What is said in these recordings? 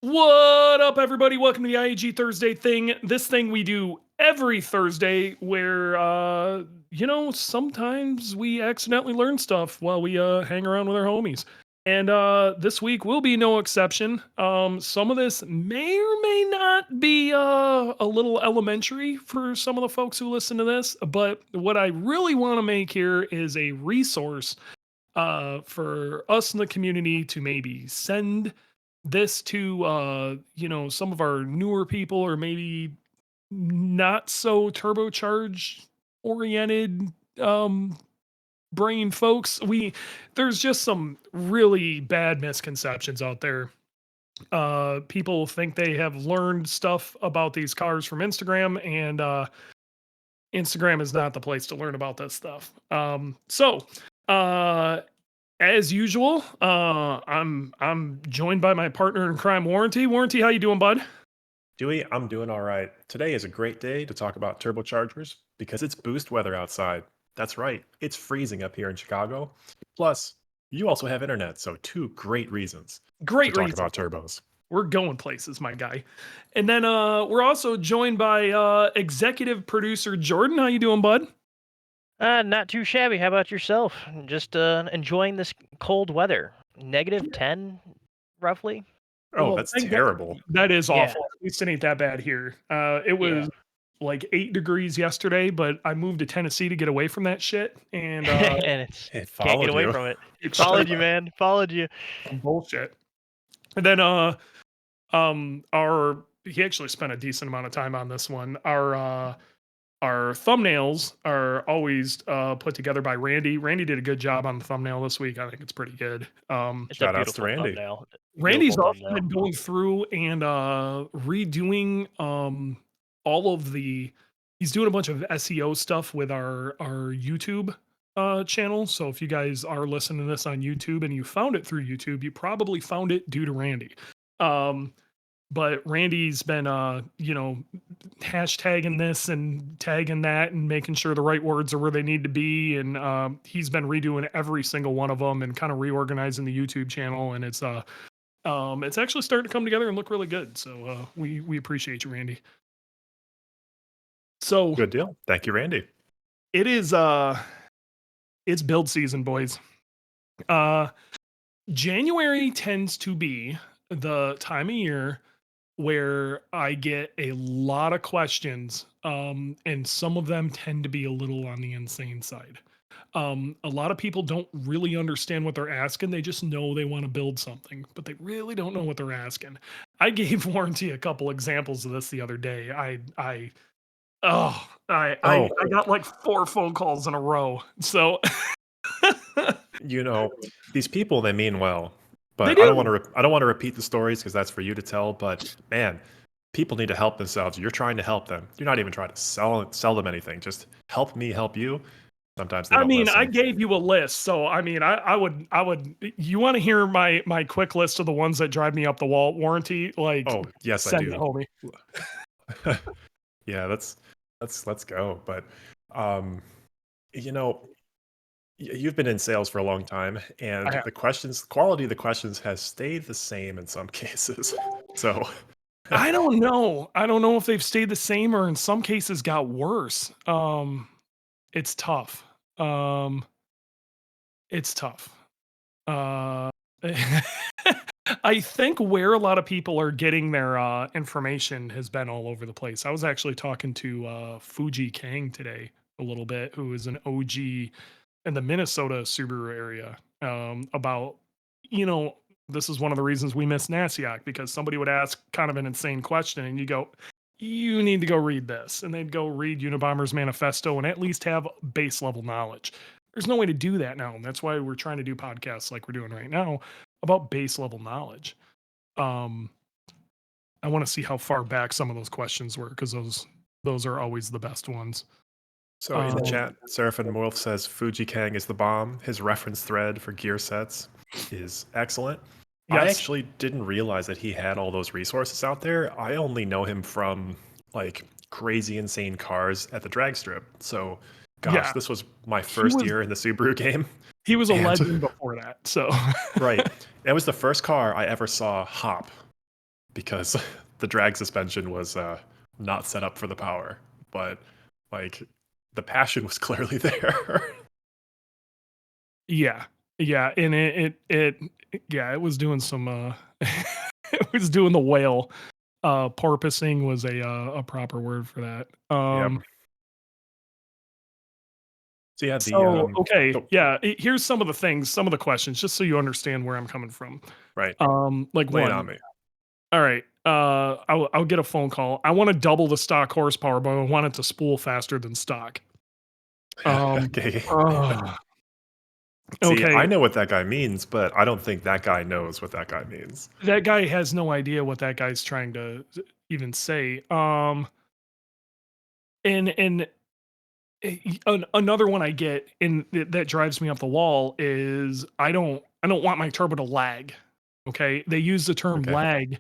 What up, everybody? Welcome to the IAG Thursday Thing. This thing we do every Thursday where, sometimes we accidentally learn stuff while we hang around with our homies. And this week will be no exception. Some of this may or may not be a little elementary for some of the folks who listen to this, but what I really want to make here is a resource for us in the community to maybe send this to some of our newer people or maybe not so turbocharged oriented brain folks. There's just some really bad misconceptions out there. People think they have learned stuff about these cars from Instagram, and Instagram is not the place to learn about this stuff. Uh as usual, I'm joined by my partner in crime, Warranty. Warranty, how you doing, bud? Dewey, I'm doing all right. Today is a great day to talk about turbochargers because it's boost weather outside. That's right, it's freezing up here in Chicago. Plus, you also have internet, so two great reasons to Great talk reason. about turbos. We're going places, my guy. And then we're also joined by executive producer Jordan. How you doing, bud? Not too shabby. How about yourself? Just enjoying this cold weather. Negative 10, roughly. Oh, Well, that's terrible. that is Yeah. awful. At least it ain't that bad here. It Yeah. was like 8 degrees yesterday, but I moved to Tennessee to get away from that shit, and And it's It can't get followed away you. from it. it's Followed straight you, man. Followed you. some bullshit. And then our he actually spent a decent amount of time on this one. Our thumbnails are always put together by Randy. Randy did a good job on the thumbnail this week. I think it's pretty good. It's a Shout outs to beautiful Randy. thumbnail. Randy's Beautiful also thumbnail. been going through and redoing all of the he's doing a bunch of SEO stuff with our YouTube channel. So if you guys are listening to this on YouTube and you found it through YouTube, you probably found it due to Randy. Um but Randy's been hashtagging this and tagging that and making sure the right words are where they need to be, and he's been redoing every single one of them and kind of reorganizing the YouTube channel, and it's actually starting to come together and look really good. So we appreciate you, Randy. So Good deal. Thank you, Randy. it is it's build season, boys. uh January tends to be the time of year where I get a lot of questions, and some of them tend to be a little on the insane side. A lot of people don't really understand what they're asking. They just know they want to build something, but they really don't know what they're asking. I gave Warranty a couple examples of this the other day. Oh, I got like 4 phone calls in a row. So you know, these people, they mean well, they but do. I don't want to repeat the stories because that's for you to tell. But man, people need to help themselves. You're trying to help them. You're not even trying to sell them anything. Just help me help you. Sometimes they I don't mean, I listen. gave you a list, so I mean, I would. You want to hear my quick list of the ones that drive me up the wall? Warranty, like, Oh, yes, I send it, do. homie. Yeah, let's go. But um, you know, you've been in sales for a long time, I and have. the quality of the questions has stayed the same in some cases. So, I don't know. I don't know if they've stayed the same or in some cases got worse. It's tough. Um, it's tough. Uh, I think where a lot of people are getting their information has been all over the place. I was actually talking to Fuji Kang today a little bit, who is an OG in the Minnesota Subaru area, about, you know, this is one of the reasons we miss Nasiak, because somebody would ask kind of an insane question and you go, you need to go read this. And they'd go read Unabomber's manifesto and at least have base level knowledge. There's no way to do that now. And that's why we're trying to do podcasts like we're doing right now about base level knowledge. Um, I want to see how far back some of those questions were, because those are always the best ones. so in the Um, chat, Seraphin Wolf says Fuji Kang is the bomb. His reference thread for gear sets is excellent. I yes. actually didn't realize that he had all those resources out there. I only know him from like crazy insane cars at the drag strip. So, gosh, Yeah. this was my He first was year in the Subaru game. he was a And legend before that. So right, it was the first car I ever saw hop because the drag suspension was not set up for the power, but like the passion was clearly there. Yeah. Yeah, and yeah, it was doing some, it was doing the whale. Porpoising was a proper word for that. Yep. So yeah, So, okay, oh, yeah, here's some of the things, some of the questions, just so you understand where I'm coming from. right, Like lay it on 1, me. all right, I'll get a phone call. I wanna double the stock horsepower, but I want it to spool faster than stock. Um, Okay. ugh, See, I okay, know what that guy means, but I don't think that guy knows what that guy means. that guy has no idea what that guy's trying to even say. And another one I get, and that drives me up the wall, is I don't want my turbo to lag. Okay, they use the term Okay, lag,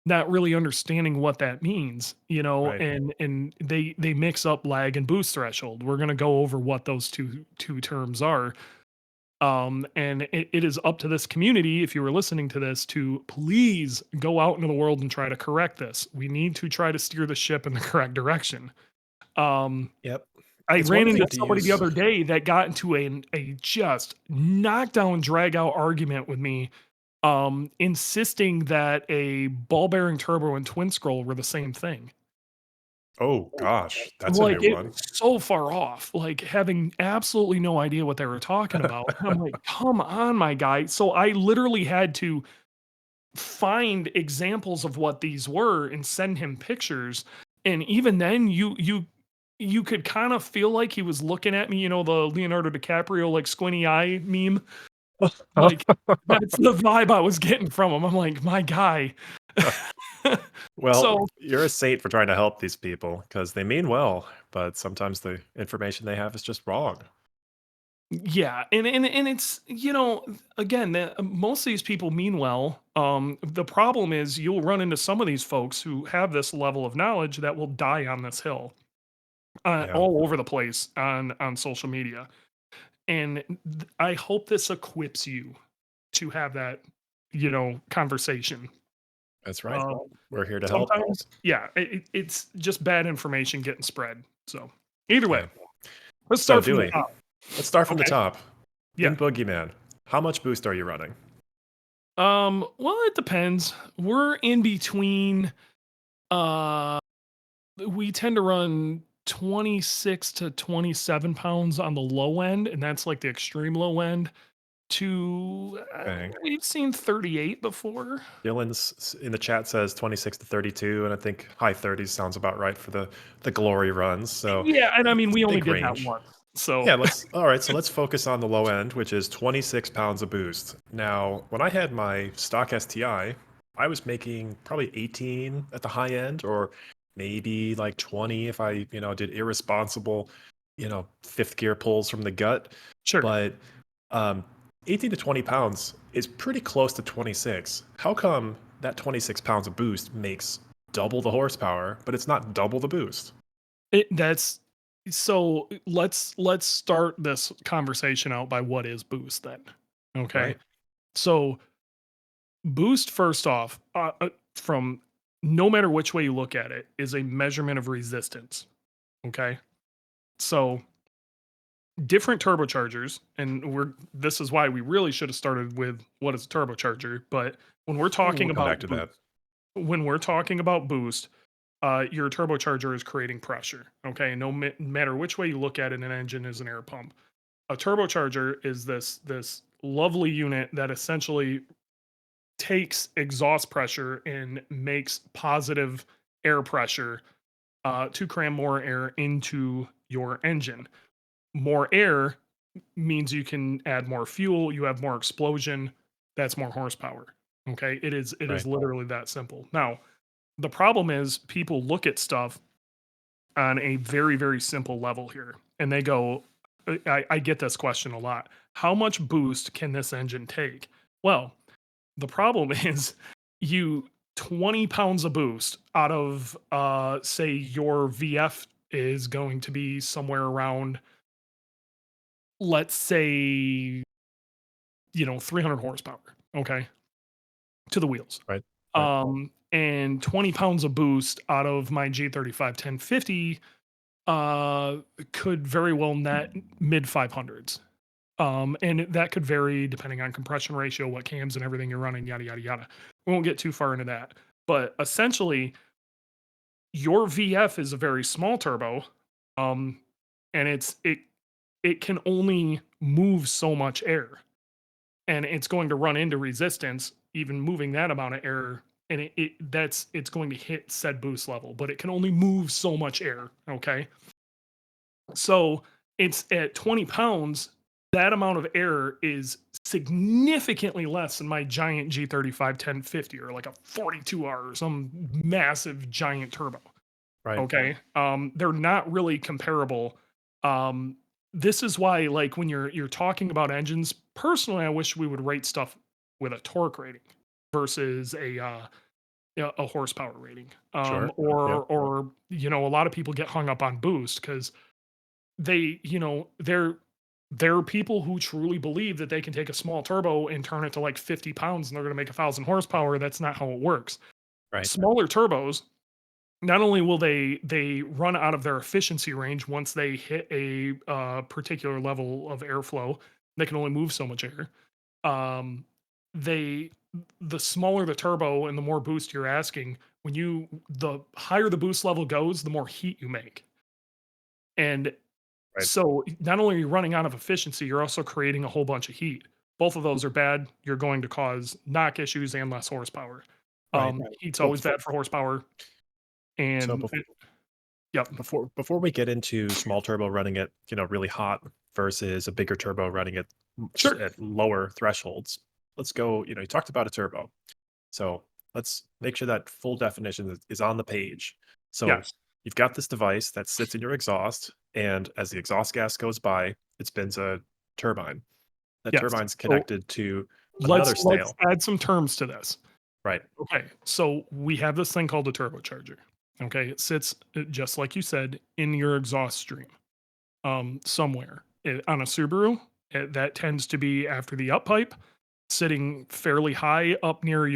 not really understanding what that means, right. and they mix up lag and boost threshold. We're gonna go over what those two terms are. And it is up to this community, if you were listening to this, to please go out into the world and try to correct this. We need to try to steer the ship in the correct direction. Um, Yep. I It's one ran into thing to somebody the use. other day that got into a just knockdown drag out argument with me, insisting that a ball bearing turbo and twin scroll were the same thing. Oh gosh, that's a Like, new it one. was so far off, like, having absolutely no idea what they were talking about. I'm like, "Come on, my guy." So I literally had to find examples of what these were and send him pictures, and even then, you could kinda feel like he was looking at me, the Leonardo DiCaprio, like, squinty eye meme? Like, that's the vibe I was getting from him. I'm like, "My guy." Well, So, you're a saint for trying to help these people because they mean well, but sometimes the information they have is just wrong. yeah, and it's, again, most of these people mean well. The problem is you'll run into some of these folks who have this level of knowledge that will die on this hill, Yeah, all over the place on social media. And I hope this equips you to have that, conversation. that's right. Um, We're here to help. Sometimes, yeah, it's just bad information getting spread. So either way, Yeah. let's So, start from the Dewey, top. let's start from the Okay. top. Yeah. In Boogeyman, how much boost are you running? Well, it depends. We're in between. Uh, we tend to run 26 to 27 pounds on the low end, and that's like the extreme low end. To Bang. we've seen 38 before. Dylan's in the chat says 26 to 32, and I think high 30s sounds about right for the glory runs. So Yeah, and I mean, it's we a only big did that range. once. So, Yeah, all right, so let's focus on the low end, which is 26 pounds of boost. Now, when I had my stock STI, I was making probably 18 at the high end, or maybe like 20 if I, did irresponsible, fifth gear pulls from the gut. sure. But um, 18 to 20 pounds is pretty close to 26. How come that 26 pounds of boost makes double the horsepower, but it's not double the boost, That's so let's start this conversation out by what is boost then. Okay. right? So boost, first off, from no matter which way you look at it, is a measurement of resistance. Okay. So different turbochargers, and this is why we really should have started with what is a turbocharger. But when we're We'll talking come about back to boost, that. boost, your turbocharger is creating pressure. Okay. No matter which way you look at it, an engine is an air pump. A turbocharger is this lovely unit that essentially takes exhaust pressure and makes positive air pressure, to cram more air into your engine. More air means you can add more fuel, you have more explosion, that's more horsepower. Okay? It is Right. literally that simple. Now, the problem is people look at stuff on a very, very simple level here, and they go, I get this question a lot. How much boost can this engine take? Well, the problem is you 20 pounds of boost out of, say your VF is going to be somewhere around, let's say, 300 horsepower, okay, to the wheels. Right. Right. Um, and 20 pounds of boost out of my G35 1050 uh, could very well net mid 500s. And that could vary depending on compression ratio, what cams and everything you're running, yada, yada, yada. We won't get too far into that. But essentially, your VF is a very small turbo, um, and it can only move so much air, and it's going to run into resistance, even moving that amount of air, and it's going to hit said boost level, but it can only move so much air. Okay, so it's at 20 pounds. That amount of air is significantly less than my giant G35 1050 or like a 42R or some massive giant turbo. Right. Okay. They're not really comparable. Um, this is why, like, when you're talking about engines, personally, I wish we would rate stuff with a torque rating versus a horsepower rating. Sure. Yep. A lot of people get hung up on boost because there are people who truly believe that they can take a small turbo and turn it to like 50 pounds and they're going to make 1,000 horsepower. That's not how it works. Right. Smaller turbos, not only will they run out of their efficiency range once they hit a particular level of airflow, they can only move so much air. Um, they the smaller the turbo and the more boost you're asking, the higher the boost level goes, the more heat you make. And Right. so not only are you running out of efficiency, you're also creating a whole bunch of heat. Both of those are bad. You're going to cause knock issues and less horsepower. Right. Heat's Well, always bad for horsepower. so And yep. before we get into small turbo running it, really hot versus a bigger turbo running it Sure. at lower thresholds, let's go. You talked about a turbo, so let's make sure that full definition is on the page. So Yes. you've got this device that sits in your exhaust, and as the exhaust gas goes by, it spins a turbine. That Yes. turbine's So connected to let's another let's snail. add some terms to this. Right. Okay. So we have this thing called a turbocharger. Okay. It sits just like you said in your exhaust stream. Somewhere. On a Subaru, that tends to be after the up pipe, sitting fairly high up near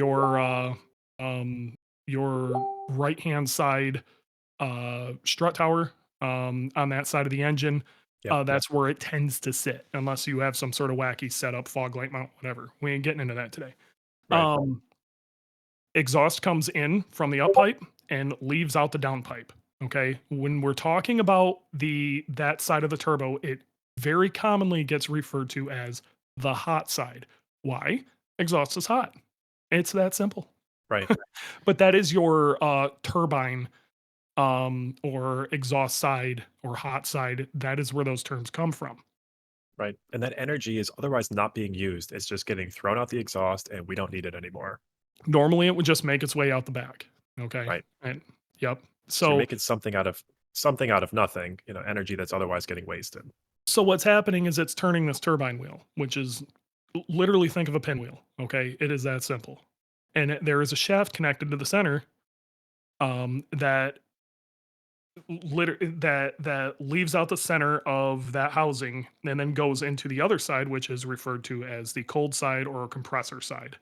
um, your right hand side strut tower on that side of the engine. Yep. That's where it tends to sit, unless you have some sort of wacky setup, fog light mount, whatever. We ain't getting into that today. Right. Um, Exhaust comes in from the up pipe and leaves out the down pipe. Okay. When we're talking about that side of the turbo, it very commonly gets referred to as the hot side. Why? Exhaust is hot. It's that simple. Right. But that is your turbine or exhaust side or hot side. That is where those terms come from. Right. And that energy is otherwise not being used. It's just getting thrown out the exhaust, and we don't need it anymore. Normally, it would just make its way out the back. Okay. Right. And yep. So you're So making something out of nothing, energy that's otherwise getting wasted. So what's happening is it's turning this turbine wheel, which is literally think of a pinwheel. Okay, it is that simple, and there is a shaft connected to the center that that leaves out the center of that housing and then goes into the other side, which is referred to as the cold side or compressor side.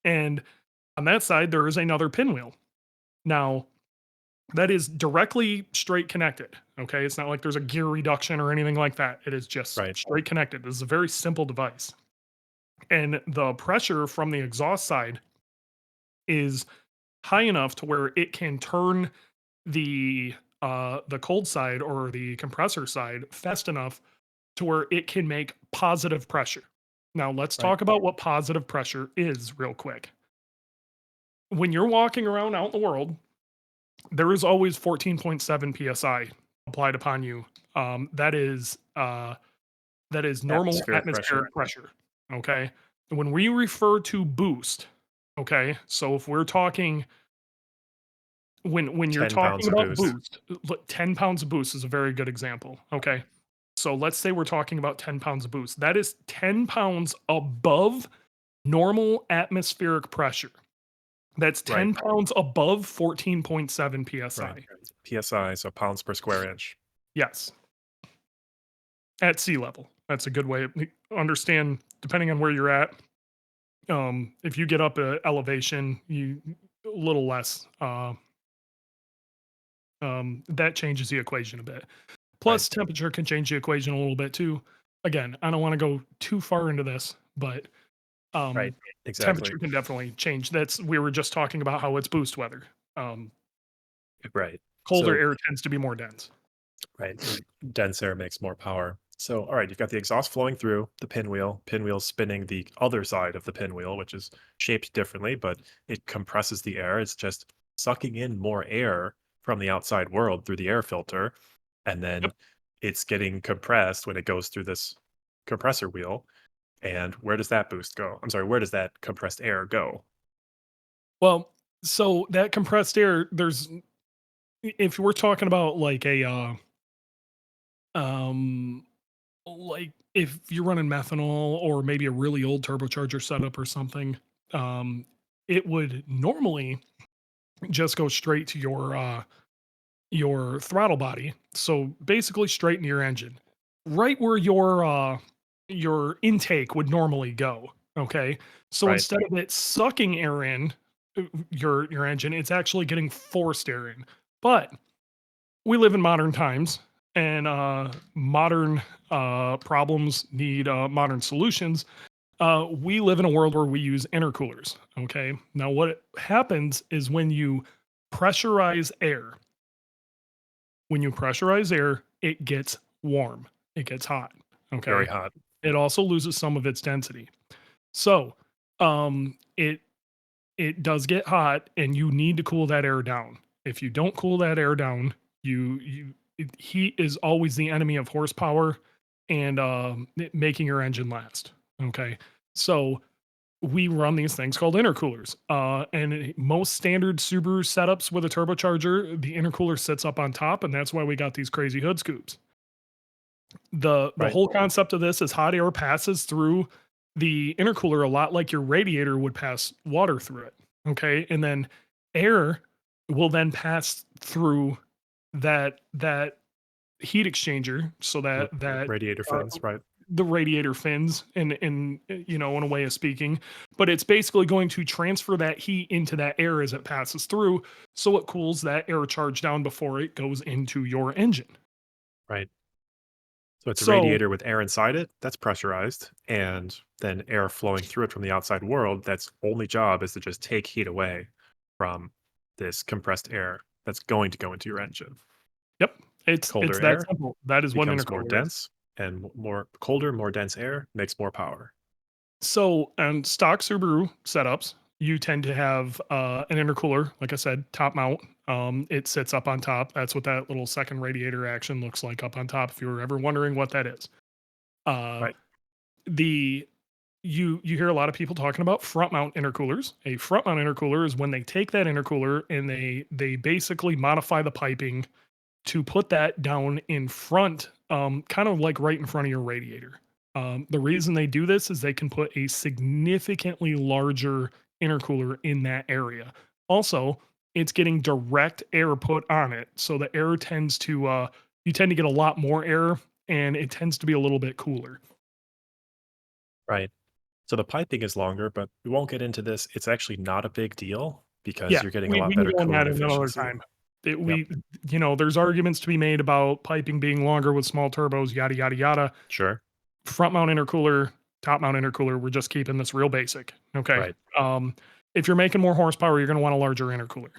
And on that side, there is another pinwheel. Now that is directly straight connected. Okay. It's not like there's a gear reduction or anything like that. It is just Right. straight connected. This is a very simple device. And the pressure from the exhaust side is high enough to where it can turn the cold side or the compressor side fast enough to where it can make positive pressure. Now let's Right. talk about what positive pressure is real quick. When you're walking around out in the world, there is always 14.7 psi applied upon you. That is normal Atmospheric pressure. atmospheric pressure. Okay. When we refer to boost, okay, so if we're talking when you're 10 talking pounds of about boost. boost, 10 pounds of boost is a very good example. Okay. So let's say we're talking about 10 pounds of boost. That is 10 pounds above normal atmospheric pressure. That's Right. 10 pounds above 14.7 psi. Right. PSI, so pounds per square inch. Yes. At sea level. That's a good way to understand, depending on where you're at. If you get up a elevation, a little less. That changes the equation a bit. Right. Plus, temperature can change the equation a little bit too. Again, I don't want to go too far into this, but Right. um, Exactly. temperature can definitely change. That's we were just talking about how it's boost weather. Um, Right. Colder So air tends to be more dense. right, and dense air makes more power. So, all right, you've got the exhaust flowing through the pinwheel. Pinwheel spinning the other side of the pinwheel, which is shaped differently, but it compresses the air. It's just sucking in more air from the outside world through the air filter, and Yep. then it's getting compressed when it goes through this compressor wheel. And where does that boost go? I'm sorry, where does that compressed air go? Well, so that compressed air, if we're talking about um, like if you're running methanol or maybe a really old turbocharger setup or something, um, it would normally just go straight to your throttle body. So basically straight into your engine. Right where your intake would normally go. Okay. So Right, instead of it sucking air in your engine, it's actually getting forced air in. But we live in modern times and modern problems need modern solutions. We live in a world where we use intercoolers. Okay. Now, what happens is pressurize air, when you pressurize air, it gets warm, it gets hot. very Okay. hot. It also loses some of its density. So, it does get hot and you need to cool that air down. If you don't cool that air down, heat is always the enemy of horsepower and making your engine last. Okay. So we run these things called intercoolers. Most standard Subaru setups with a turbocharger, the intercooler sits up on top, and that's why we got these crazy hood scoops. The Right, whole concept of this is hot air passes through the intercooler a lot like your radiator would pass water through it. Okay. And then air will then pass through that heat exchanger so r- that radiator uh, fins. Right, the radiator fins in a way of speaking, but it's basically going to transfer that heat into that air as it passes through so it cools that air charge down before it goes into your engine. right. So it's a So radiator with air inside it that's pressurized, and then air flowing through it from the outside world. That's only job is to just take heat away from this compressed air that's going to go into your engine. yep, it's Colder that air simple. That is what an becomes more intercooler is. dense, and more colder, more dense air makes more power. So on stock Subaru setups, you tend to have an intercooler, like I said, top mount. It sits up on top. That's what that little second radiator action looks like up on top. If you were ever wondering what that is, uh, Right, the you hear a lot of people talking about front mount intercoolers. A front mount intercooler is when they take that intercooler and they basically modify the piping to put that down in front, kind of like right in front of your radiator. The reason they do this is they can put a significantly larger intercooler in that area. Also, it's getting direct air put on it, so the air tends to you tend to get a lot more air, and it tends to be a little bit cooler. right. So the piping is longer, but we won't get into this. It's actually not a big deal because Yeah, you're getting a we lot can better go on coolant that another efficiency. time. It, Yep. we, there's arguments to be made about piping being longer with small turbos, yada yada yada. Sure. Front mount intercooler, top mount intercooler. We're just keeping this real basic. Okay. Right. If you're making more horsepower, you're going to want a larger intercooler.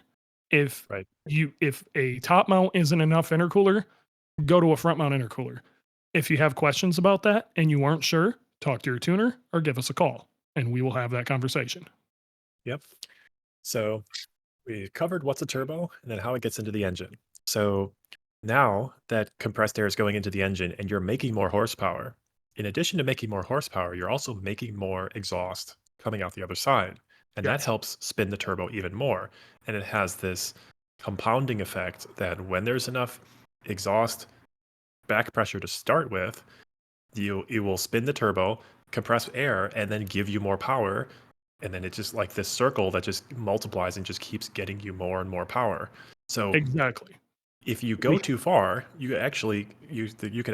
If Right. if a top mount isn't enough intercooler, go to a front mount intercooler. If you have questions about that and you aren't sure, talk to your tuner or give us a call and we will have that conversation. Yep. So we covered what's a turbo and then how it gets into the engine. So now that compressed air is going into the engine and you're making more horsepower, in addition to making more horsepower, you're also making more exhaust coming out the other side. And that Yes. helps spin the turbo even more. And it has this compounding effect that when there's enough exhaust back pressure to start with, you will spin the turbo, compress air, and then give you more power. And then it's just like this circle that just multiplies and just keeps getting you more and more power. So Exactly. if you go We too far, you can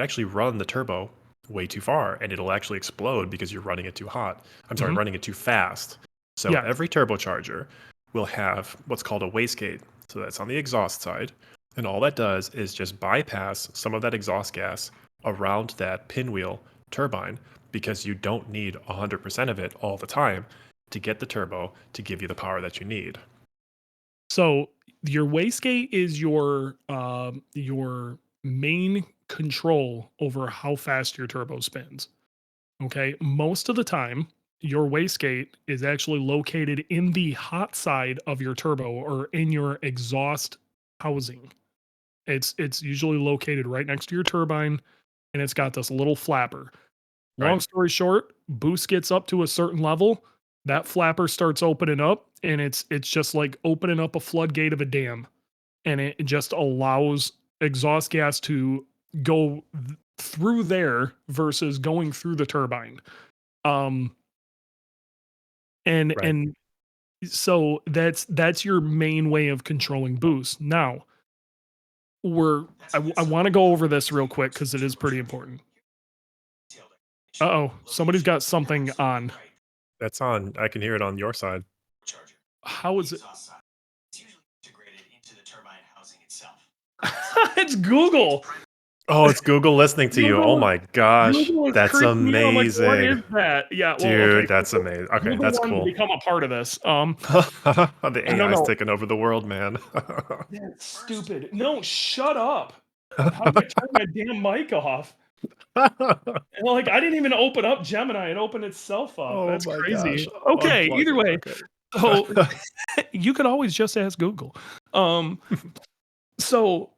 actually run the turbo way too far and it'll actually explode because you're running it too hot. I'm sorry, mhm. running it too fast. So Yes. every turbocharger will have what's called a wastegate. So that's on the exhaust side. And all that does is just bypass some of that exhaust gas around that pinwheel turbine because you don't need 100% of it all the time to get the turbo to give you the power that you need. So your wastegate is your main control over how fast your turbo spins. Okay. Most of the time, your wastegate is actually located in the hot side of your turbo or in your exhaust housing. It's usually located right next to your turbine, and it's got this little flapper. Right. Long story short, boost gets up to a certain level, that flapper starts opening up, and it's just like opening up a floodgate of a dam, and it just allows exhaust gas to go through there versus going through the turbine. Um, and Right. and so that's your main way of controlling boost. Now, I want to go over this real quick because it is pretty important. Uh-oh, somebody's got something on. That's on. I can hear it on your side. How is it? It's Google. Oh, it's Google listening to you. Oh Google my gosh. Google is That's creeping me out. I'm like, what is amazing. that? Yeah, well, okay. Dude, that's amazing. Okay, Google that's wanted to cool. become a part of this. The I don't AI's know. taking over the world, man. That's stupid. No, shut up. How did I turn my damn mic off? And like, I didn't even open up Gemini. It opened itself up. Oh That's my crazy. gosh. Okay, Unplug either it. way. Okay. So you could always just ask Google. So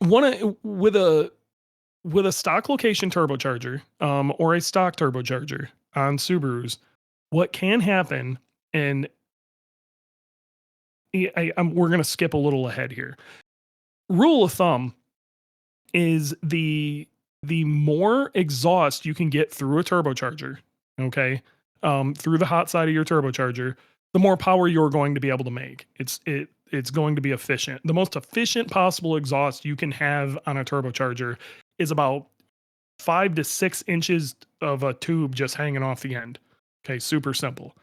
with a stock location turbocharger, or a stock turbocharger on Subarus, what can happen, and we're going to skip a little ahead here. Rule of thumb is the more exhaust you can get through a turbocharger, okay, through the hot side of your turbocharger, the more power you're going to be able to make. It's going to be efficient. The most efficient possible exhaust you can have on a turbocharger is about 5 to 6 inches of a tube just hanging off the end. Okay, super simple.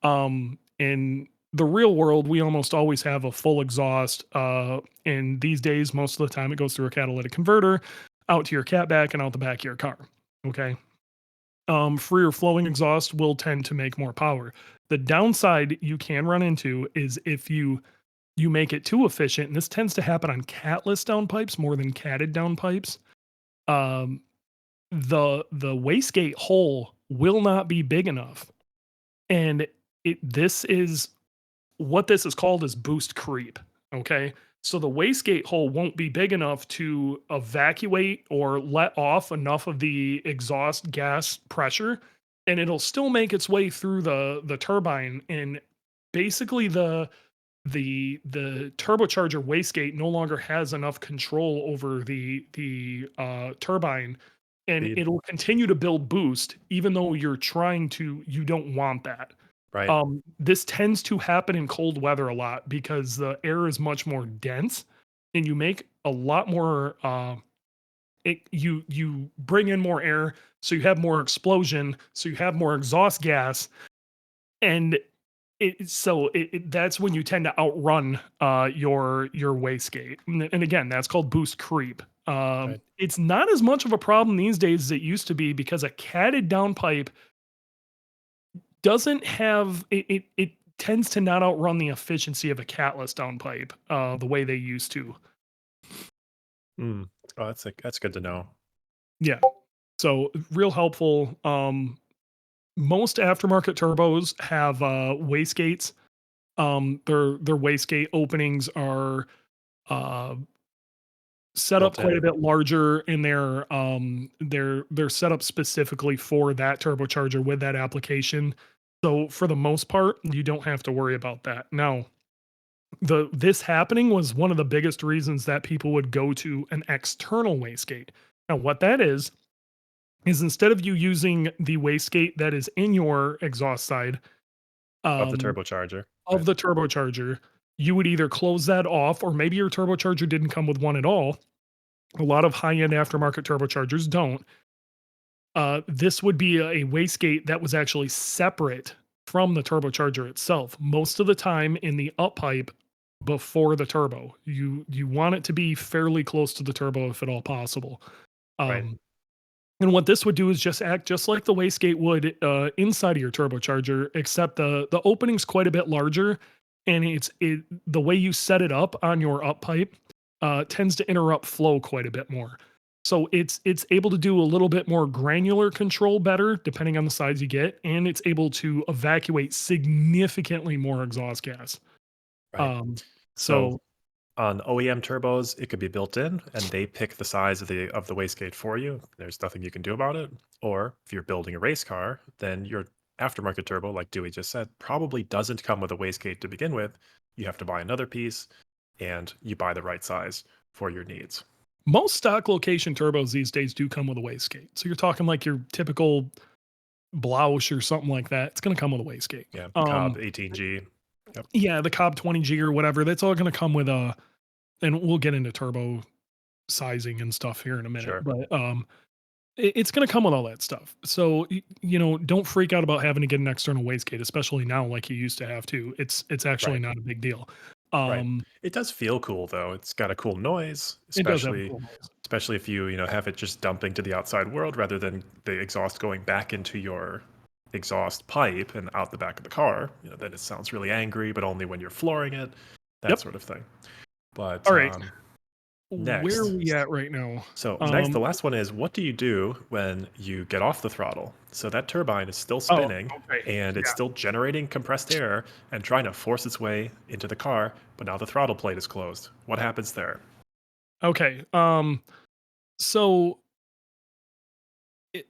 In the real world, we almost always have a full exhaust. And these days, most of the time, it goes through a catalytic converter out to your catback and out the back of your car. Okay. Freer flowing exhaust will tend to make more power. The downside you can run into is if you make it too efficient, and this tends to happen on catless downpipes more than catted downpipes. The wastegate hole will not be big enough, and this is what this is called is boost creep. Okay, so the wastegate hole won't be big enough to evacuate or let off enough of the exhaust gas pressure, and it'll still make its way through the turbine, and basically the turbocharger wastegate no longer has enough control over the turbine, and Speed. it'll continue to build boost even though you don't want that. Right. This tends to happen in cold weather a lot because the air is much more dense, and you make a lot more you bring in more air, so you have more explosion, so you have more exhaust gas, and that's when you tend to outrun your wastegate. And again, that's called boost creep. Right. It's not as much of a problem these days as it used to be because a catted downpipe doesn't have it tends to not outrun the efficiency of a catless downpipe the way they used to. Oh, that's good to know. Yeah. So real helpful. Most aftermarket turbos have wastegates. Their wastegate openings are uh, set up Built quite in. a bit larger, and they're set up specifically for that turbocharger with that application. So for the most part, you don't have to worry about that. Now, this happening was one of the biggest reasons that people would go to an external wastegate. Now, what that is instead of you using the wastegate that is in your exhaust side, Of the um, turbocharger. of Right. the turbocharger, you would either close that off, or maybe your turbocharger didn't come with one at all. A lot of high-end aftermarket turbochargers don't. This would be a wastegate that was actually separate from the turbocharger itself. Most of the time in the up pipe before the turbo, you want it to be fairly close to the turbo if at all possible. Right. Um, and what this would do is just act just like the wastegate would inside of your turbocharger, except the opening's quite a bit larger, and the way you set it up on your up pipe tends to interrupt flow quite a bit more. So it's able to do a little bit more granular control better depending on the size you get, and it's able to evacuate significantly more exhaust gas. Right. Um, So so on OEM turbos, it could be built in, and they pick the size of the wastegate for you. There's nothing you can do about it. Or if you're building a race car, then your aftermarket turbo, like Dewey just said, probably doesn't come with a wastegate to begin with. You have to buy another piece, and you buy the right size for your needs. most stock location turbos these days do come with a wastegate. So you're talking like your typical Bloush or something like that. It's going to come with a wastegate. Yeah, Cobb 18G. Yep, Yeah, the Cobb 20G or whatever. That's all going to come with a, and we'll get into turbo sizing and stuff here in a minute. sure. But it's going to come with all that stuff. So don't freak out about having to get an external wastegate, especially now like you used to have to. It's actually Right, not a big deal. right. Um, It does feel cool though. It's got a cool noise, it does have a especially cool noise. especially if you know have it just dumping to the outside world rather than the exhaust going back into your exhaust pipe and out the back of the car. Then it sounds really angry, but only when you're flooring it, that Yep. sort of thing. But All right. Where are next, we at right now? the last one is what do you do when you get off the throttle? So that turbine is still Oh, spinning okay. and it's Yeah. still generating compressed air and trying to force its way into the car, but now the throttle plate is closed. What happens there? Okay. So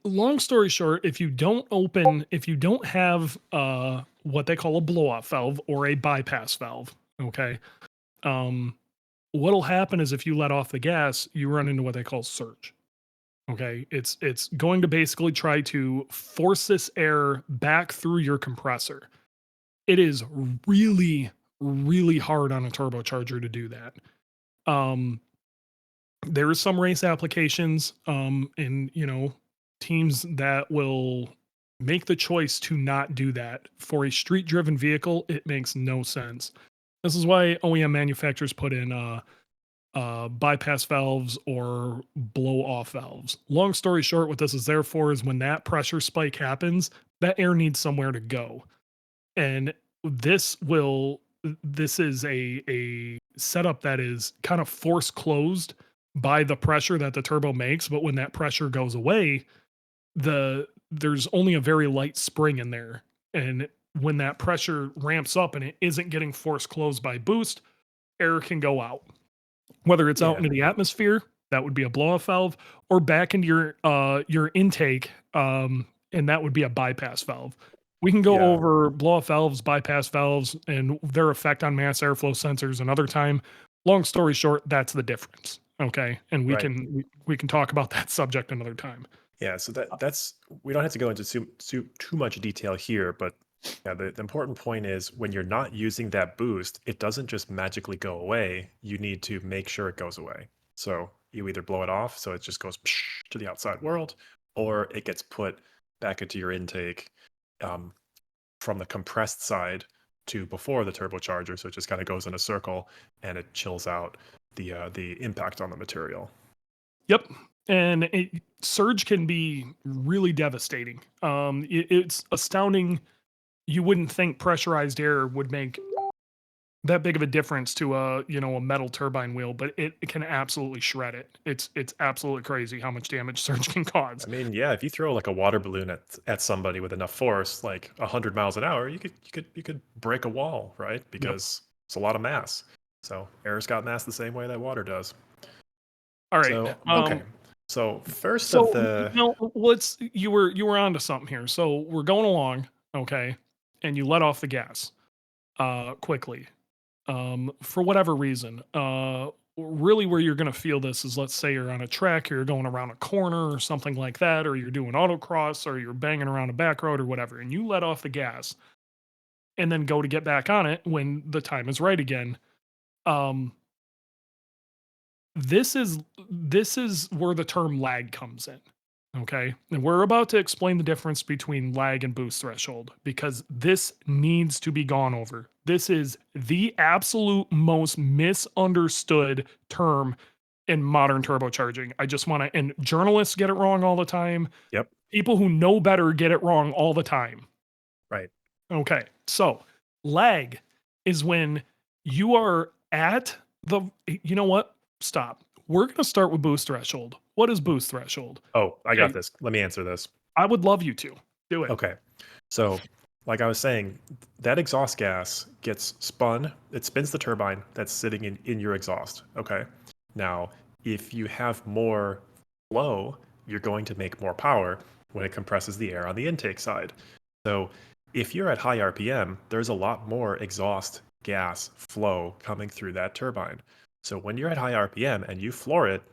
long story short, if you don't have what they call a blow off valve or a bypass valve, okay, um, what'll happen is if you let off the gas, you run into what they call surge. Okay, it's going to basically try to force this air back through your compressor. It is really, really hard on a turbocharger to do that. Um, there is some race applications in teams that will make the choice to not do that. For a street driven vehicle, it makes no sense. This is why OEM manufacturers put in bypass valves or blow off valves. Long story short, what this is there for is when that pressure spike happens, that air needs somewhere to go. And this is a setup that is kind of force closed by the pressure that the turbo makes, but when that pressure goes away, there's only a very light spring in there. And when that pressure ramps up and it isn't getting force closed by boost, air can go out. Whether it's out Yeah, into the atmosphere, that would be a blow off valve, or back into your intake, and that would be a bypass valve. We can go yeah, over blow off valves, bypass valves, and their effect on mass airflow sensors another time. Long story short, that's the difference. Okay, and we right. can we can talk about that subject another time. Yeah, so that's we don't have to go into too much detail here, but yeah, the important point is when you're not using that boost, it doesn't just magically go away. You need to make sure it goes away. So you either blow it off so it just goes to the outside world, or it gets put back into your intake um, from the compressed side to before the turbocharger. So it just kind of goes in a circle and it chills out the impact on the material. Yep. And surge can be really devastating. It's astounding. You wouldn't think pressurized air would make that big of a difference to a metal turbine wheel, but it can absolutely shred it. It's absolutely crazy how much damage surge can cause. I mean, yeah, if you throw like a water balloon at somebody with enough force, like 100 miles an hour, you could break a wall, right? Yep. Because it's a lot of mass. So air's got mass the same way that water does. All right. So okay. So first of So the let's you were onto something here. So we're going along, okay, and you let off the gas quickly. For whatever reason. Really where you're going to feel this is, let's say you're on a track or you're going around a corner or something like that, or you're doing autocross or you're banging around a back road or whatever, and you let off the gas and then go to get back on it when the time is right again. Um, this is where the term lag comes in. Okay. And we're about to explain the difference between lag and boost threshold because this needs to be gone over. This is the absolute most misunderstood term in modern turbocharging. I just want to, and journalists get it wrong all the time. Yep. People who know better get it wrong all the time. Right. Okay. So lag is when you are at the, you know what? Stop. We're going to start with boost threshold. What is boost threshold? Oh, I got Okay. this. Let me answer this. I would love you to do it. Okay. So, like I was saying, that exhaust gas gets spun. It spins the turbine that's sitting in your exhaust. Okay. Now, if you have more flow, you're going to make more power when it compresses the air on the intake side. So, if you're at high RPM, there's a lot more exhaust gas flow coming through that turbine. So, when you're at high RPM and you floor it,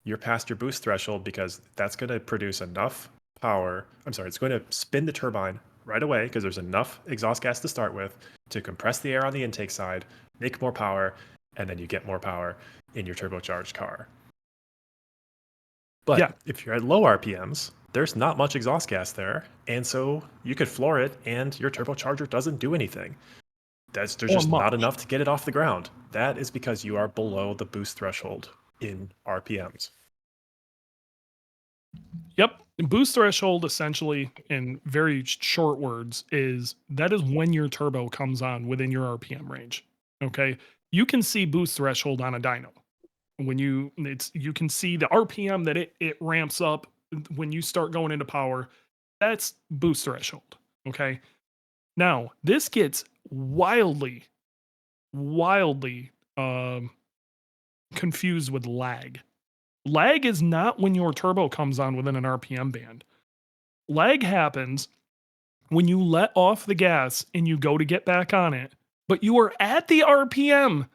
you're past your boost threshold because that's going to produce enough power. I'm sorry, it's going to spin the turbine right away because there's enough exhaust gas to start with to compress the air on the intake side, make more power, and then you get more power in your turbocharged car. Yeah. But if you're at low RPMs, there's not much exhaust gas there, and so you could floor it and your turbocharger doesn't do anything. There's Or just not much. enough to get it off the ground. That is because you are below the boost threshold in RPMs. Yep. Boost threshold, essentially, in very short words, is that is when your turbo comes on within your RPM range. Okay. You can see boost threshold on a dyno. When you can see the RPM that it ramps up when you start going into power. That's boost threshold. Okay. Now, this gets wildly confused with lag. Lag is not when your turbo comes on within an RPM band. Lag happens when you let off the gas and you go to get back on it, but you are at the RPM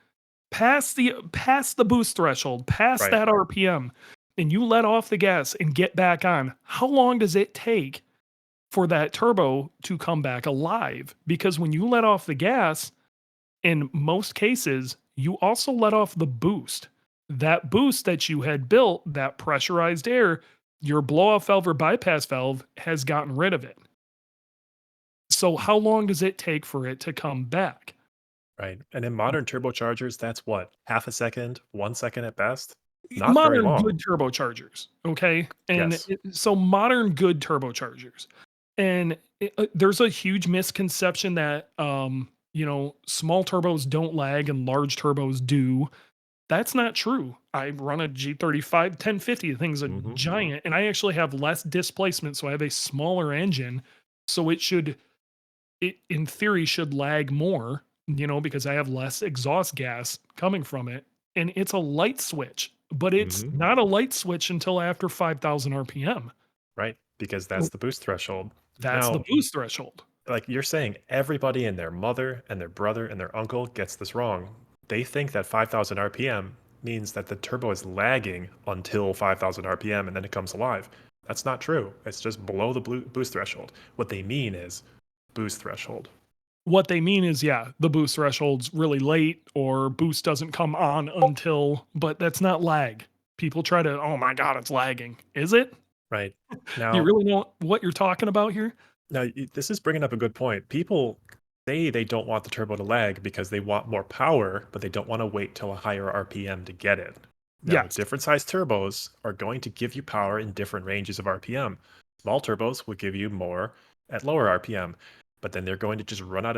past the boost threshold, past Right. that RPM, and you let off the gas and get back on. How long does it take for that turbo to come back alive? Because when you let off the gas, in most cases, you also let off the boost. That boost that you had built, that pressurized air, your blow off valve or bypass valve has gotten rid of it. So, how long does it take for it to come back? Right. And in modern turbochargers, that's what, half a second, 1 second at best? Not very Modern long. good turbochargers, okay? And Yes. so, modern good turbochargers. And there's a huge misconception that, small turbos don't lag and large turbos do. That's not true. I run a G35 1050. The thing's a Hmm. giant, and I actually have less displacement, so I have a smaller engine. So it in theory should lag more, because I have less exhaust gas coming from it. And it's a light switch, but it's Hmm. not a light switch until after 5,000 RPM. Right. Because So that's the boost threshold. that's the Now, boost threshold. like you're saying, everybody and their mother and their brother and their uncle gets this wrong. They think that 5,000 RPM means that the turbo is lagging until 5,000 RPM and then it comes alive. That's not true. It's just below the boost threshold. What they mean is boost threshold. What they mean is, yeah, the boost threshold's really late or boost doesn't come on until, but that's not lag. People try to, oh my God, it's lagging. Is it? Right. Do you Now, really know what you're talking about here? this is bringing up a good point. People say they don't want the turbo to lag because they want more power, but they don't want to wait till a higher RPM to get it. Now, Yes. different size turbos are going to give you power in different ranges of RPM. Small turbos will give you more at lower RPM, but then they're going to just run out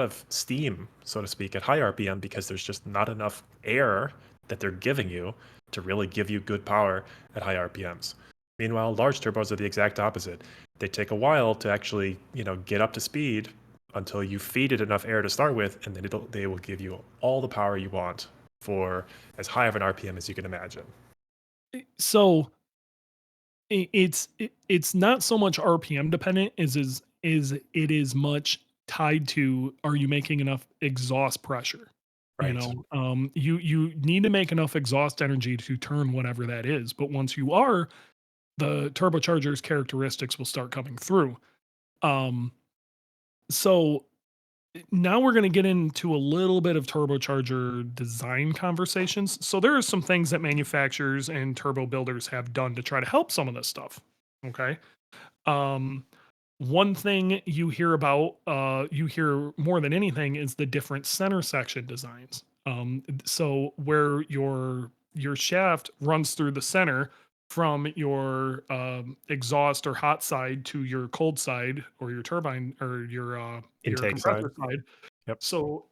of steam, so to speak, at high RPM because there's just not enough air that they're giving you to really give you good power at high RPMs. Meanwhile, large turbos are the exact opposite. They take a while to actually, get up to speed until you feed it enough air to start with, and then they will give you all the power you want for as high of an RPM as you can imagine. So it's not so much RPM dependent is it is much tied to, are you making enough exhaust pressure? Right. You need to make enough exhaust energy to turn whatever that is. But once you are, the turbocharger's characteristics will start coming through. Um, so now we're going to get into a little bit of turbocharger design conversations. So there are some things that manufacturers and turbo builders have done to try to help some of this stuff. Okay. Um, One thing you hear about, you hear more than anything, is the different center section designs. So where your shaft runs through the center from your exhaust or hot side to your cold side or your turbine or your Intake side. compressor side. Yep. So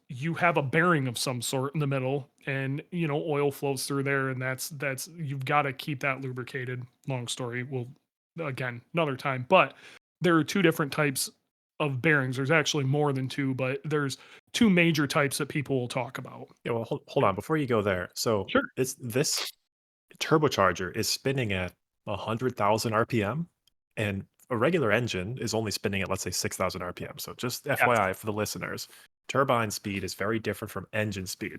you have a bearing of some sort in the middle, and oil flows through there, and that's you've got to keep that lubricated. Long story. We'll again another time, but there are two different types of bearings. There's actually more than two, but there's two major types that people will talk about. Yeah, well, hold on before you go there. So Sure. it's this turbocharger is spinning at 100,000 RPM, and a regular engine is only spinning at, let's say, 6,000 RPM. So just Yes. FYI for the listeners, turbine speed is very different from engine speed.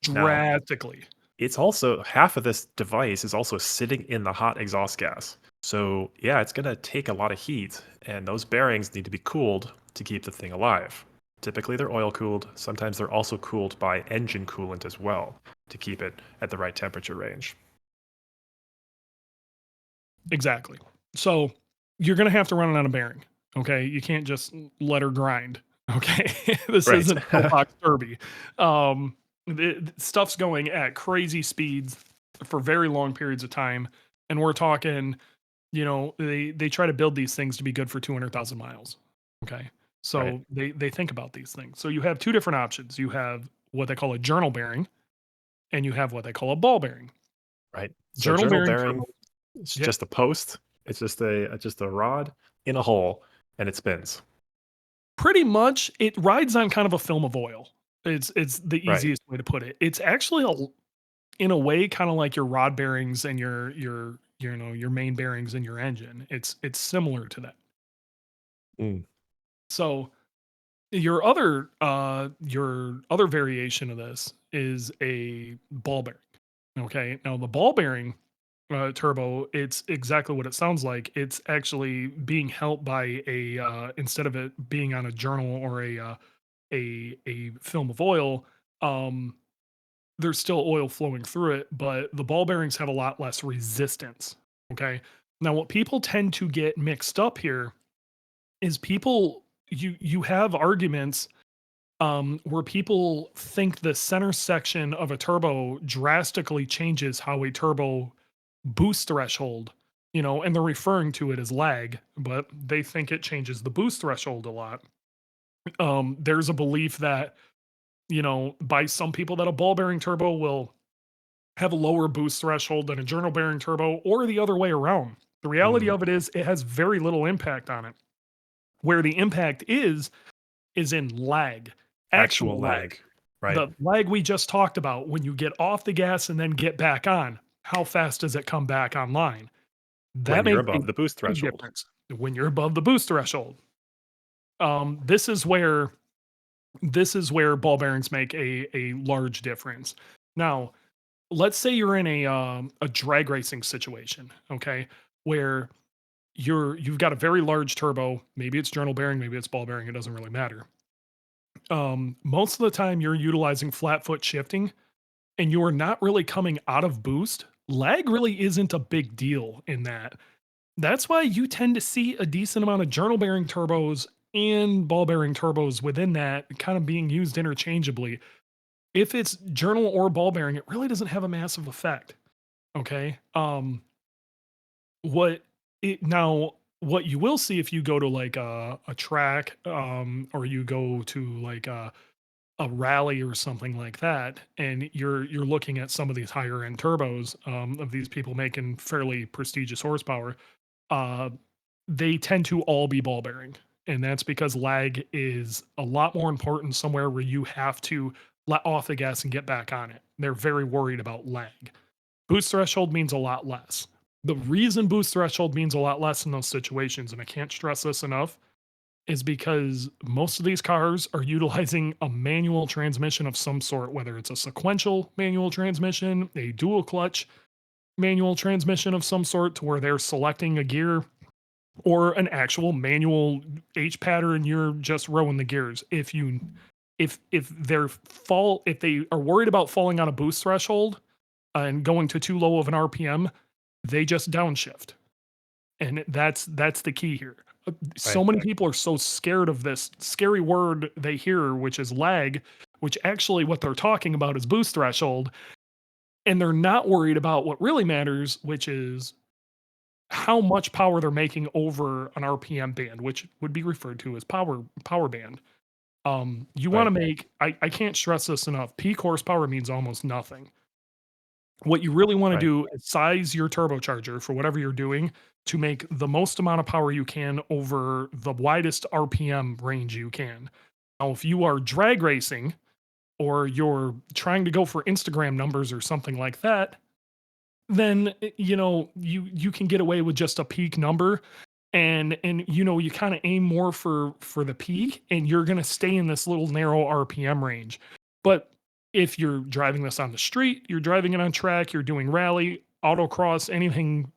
Now, Drastically. it's also half of this device is also sitting in the hot exhaust gas. So yeah, it's going to take a lot of heat, and those bearings need to be cooled to keep the thing alive. Typically, they're oil cooled. Sometimes they're also cooled by engine coolant as well to keep it at the right temperature range. Exactly. So you're going to have to run it on a bearing. Okay. You can't just let her grind. Okay. This Right. isn't a box derby. The stuff's going at crazy speeds for very long periods of time. And we're talking, they try to build these things to be good for 200,000 miles. Okay. Right. So they think about these things. So you have two different options. You have what they call a journal bearing, and you have what they call a ball bearing. Right. So Journal journal bearing bearing, turbo. it's Yeah, just a post. It's just a rod in a hole, and it spins. pretty much it rides on kind of a film of oil. It's the Right. easiest way to put it. It's actually in a way kind of like your rod bearings and your main bearings in your engine. It's similar to that. Mm, So your other variation of this is a ball bearing. Okay. Now the ball bearing turbo, it's exactly what it sounds like. It's actually being helped by instead of it being on a journal or a film of oil, um, there's still oil flowing through it, but the ball bearings have a lot less resistance. Okay. Now, what people tend to get mixed up here is you have arguments where people think the center section of a turbo drastically changes how a turbo boost threshold, and they're referring to it as lag, but they think it changes the boost threshold a lot. There's a belief that, by some people, that a ball bearing turbo will have a lower boost threshold than a journal bearing turbo, or the other way around. The reality mm. of it is it has very little impact on it. Where the impact is in lag, Actual actual lag. lag. Right. The lag we just talked about, when you get off the gas and then get back on, how fast does it come back online? That When you're makes a above the boost big threshold. difference when you're above the boost threshold. This is where ball bearings make a large difference. Now, let's say you're in a drag racing situation, okay, where you've got a very large turbo. Maybe it's journal bearing, maybe it's ball bearing. It doesn't really matter. Most of the time, you're utilizing flat foot shifting, and you are not really coming out of boost. Lag really isn't a big deal in that. That's why you tend to see a decent amount of journal bearing turbos and ball bearing turbos within that kind of being used interchangeably. If it's journal or ball bearing, it really doesn't have a massive effect. Okay. What it now what you will see if you go to like a track, or you go to like a rally or something like that, and you're looking at some of these higher end turbos, of these people making fairly prestigious horsepower, uh, they tend to all be ball bearing. And that's because lag is a lot more important somewhere where you have to let off the gas and get back on it. They're very worried about lag. Boost threshold means a lot less. The reason boost threshold means a lot less in those situations, and I can't stress this enough, is because most of these cars are utilizing a manual transmission of some sort, whether it's a sequential manual transmission, a dual clutch manual transmission of some sort, to where they're selecting a gear or an actual manual H pattern, you're just rowing the gears. If they are worried about falling on a boost threshold and going to too low of an RPM, they just downshift. And that's the key here. So Right. many people are so scared of this scary word they hear, which is lag, which actually what they're talking about is boost threshold. And they're not worried about what really matters, which is how much power they're making over an RPM band, which would be referred to as power band. You want to Right. make, I can't stress this enough. Peak horsepower means almost nothing. What you really want to Right. do is size your turbocharger for whatever you're doing to make the most amount of power you can over the widest RPM range you can. Now, if you are drag racing or you're trying to go for Instagram numbers or something like that, then you can get away with just a peak number, and you kind of aim more for the peak, and you're going to stay in this little narrow RPM range. But if you're driving this on the street, you're driving it on track, you're doing rally, autocross, anything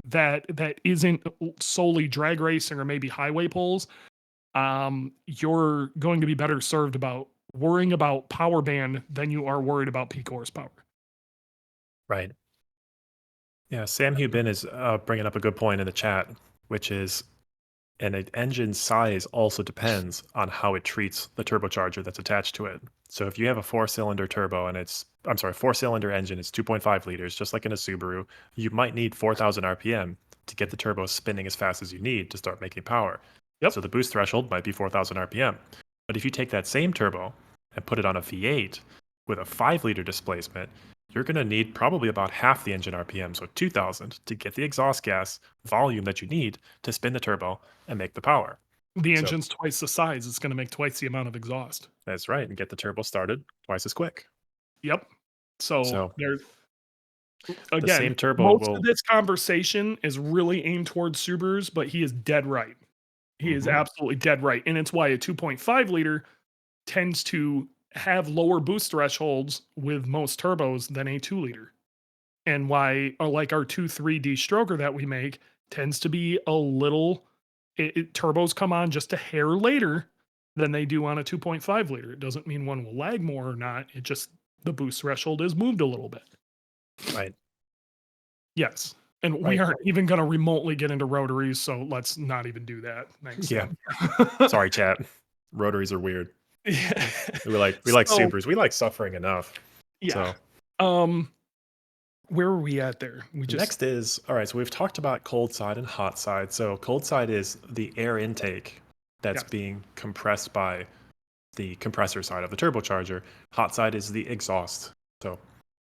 that isn't solely drag racing or maybe highway pulls, you're going to be better served about worrying about power band than you are worried about peak horsepower. Right. Yeah. Sam Hubin is bringing up a good point in the chat, which is an engine size also depends on how it treats the turbocharger that's attached to it. So if you have a four-cylinder turbo and four-cylinder engine, it's 2.5 liters, just like in a Subaru, you might need 4,000 RPM to get the turbo spinning as fast as you need to start making power. Yep. So the boost threshold might be 4,000 RPM. But if you take that same turbo and put it on a V8 with a 5-liter displacement, you're going to need probably about half the engine RPM, so 2,000, to get the exhaust gas volume that you need to spin the turbo and make the power. The So engine's twice the size. It's going to make twice the amount of exhaust. that's right, and get the turbo started twice as quick. Yep. So So there the again, same turbo most of will. this conversation is really aimed towards Subarus, but he is dead right. He is Mhm. absolutely dead right. And it's why a 2.5 liter tends to have lower boost thresholds with most turbos than a 2 liter. And why like our 2.3D stroker that we make tends to be a little turbos come on just a hair later than they do on a 2.5 liter. It doesn't mean one will lag more or not. It just the boost threshold is moved a little bit. Right. Yes. And we Right. aren't even going to remotely get into rotaries, so let's not even do that. Thanks, Yeah. Sam. Sorry, chat. Rotaries are weird. Yeah. We like So, Subarus. We like suffering enough. yeah. So Um, where were we at there? We just next is all right. So we've talked about cold side and hot side. So cold side is the air intake that's yes. being compressed by the compressor side of the turbocharger. Hot side is the exhaust. So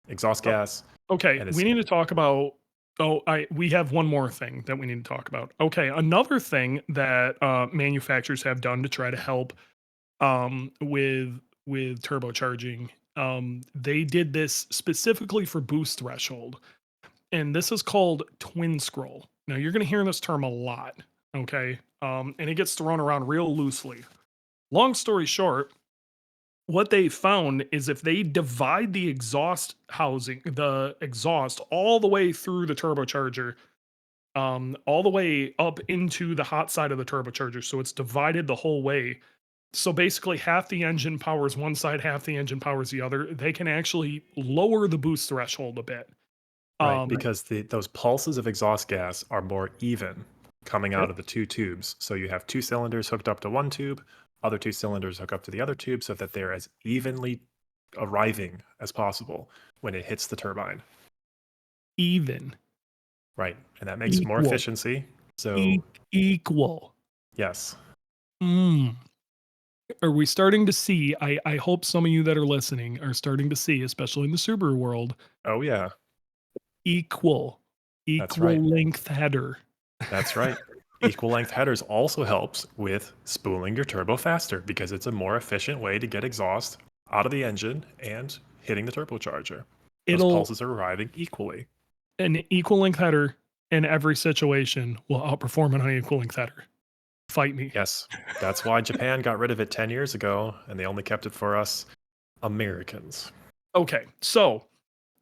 exhaust Oh, gas. okay, And we it's need to talk about we have one more thing that we need to talk about. Okay, another thing that manufacturers have done to try to help with turbocharging. They did this specifically for boost threshold, and this is called twin scroll. Now you're going to hear this term a lot, okay? And it gets thrown around real loosely. Long story short, what they found is if they divide the exhaust housing, the exhaust all the way through the turbocharger, all the way up into the hot side of the turbocharger, so it's divided the whole way. So basically, half the engine powers one side, half the engine powers the other. They can actually lower the boost threshold a bit. right Um, because those pulses of exhaust gas are more even coming yep. out of the two tubes. So you have two cylinders hooked up to one tube, other two cylinders hook up to the other tube so that they're as evenly arriving as possible when it hits the turbine. Even, Right. And that makes more equal, efficiency. So, e- equal. yes. Mm. Are we starting to see? I hope some of you that are listening are starting to see, especially in the Subaru world, Oh, yeah. equal, That's right. equal length header. That's right. Equal length headers also helps with spooling your turbo faster because it's a more efficient way to get exhaust out of the engine and hitting the turbocharger. Those It'll pulses are arriving equally. An equal length header in every situation will outperform an unequal length header. Fight me. Yes. That's why Japan got rid of it 10 years ago and they only kept it for us Americans. Okay, so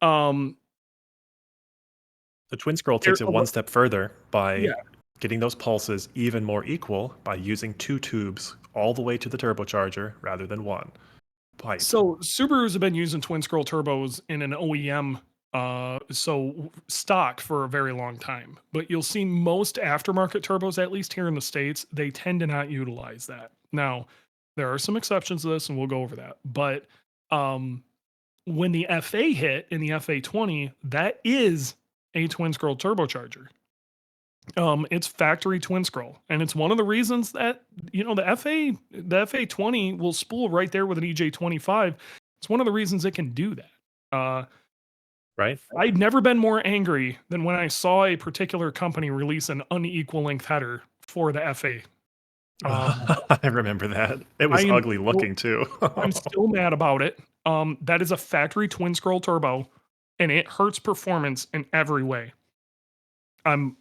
um, The twin scroll there, takes it one step further by yeah, getting those pulses even more equal by using two tubes all the way to the turbocharger rather than one pipe. So Subarus have been using twin scroll turbos in an OEM stock for a very long time. But you'll see most aftermarket turbos, at least here in the States, they tend to not utilize that. Now, there are some exceptions to this, and we'll go over that. But um, when the FA hit in the FA20, that is a twin scroll turbocharger. It's factory twin scroll, and it's one of the reasons that the FA20 will spool right there with an EJ25. It's one of the reasons it can do that. Right? I'd never been more angry than when I saw a particular company release an unequal length header for the FA. I remember that. It I was am ugly looking too. I'm still mad about it. That is a factory twin scroll turbo, and it hurts performance in every way. I'm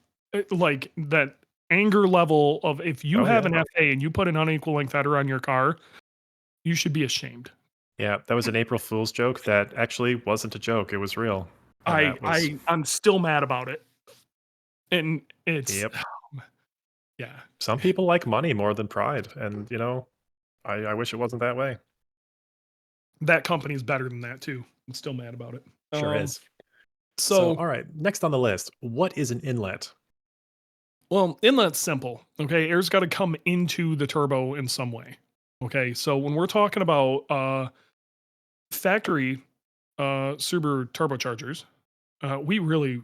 like that anger level of if you Oh, have yeah. an FA and you put an unequal length header on your car, you should be ashamed. Yeah, that was an April Fool's joke that actually wasn't a joke. It was real. And that was, I'm still mad about it. And it's yep. yeah. Some people like money more than pride. And, I wish it wasn't that way. That company's better than that too. I'm still mad about it. Sure Um, is. So, so all right, next on the list, what is an inlet? well, inlet's simple. Okay, air's got to come into the turbo in some way. Okay, so when we're talking about factory Subaru turbochargers, we really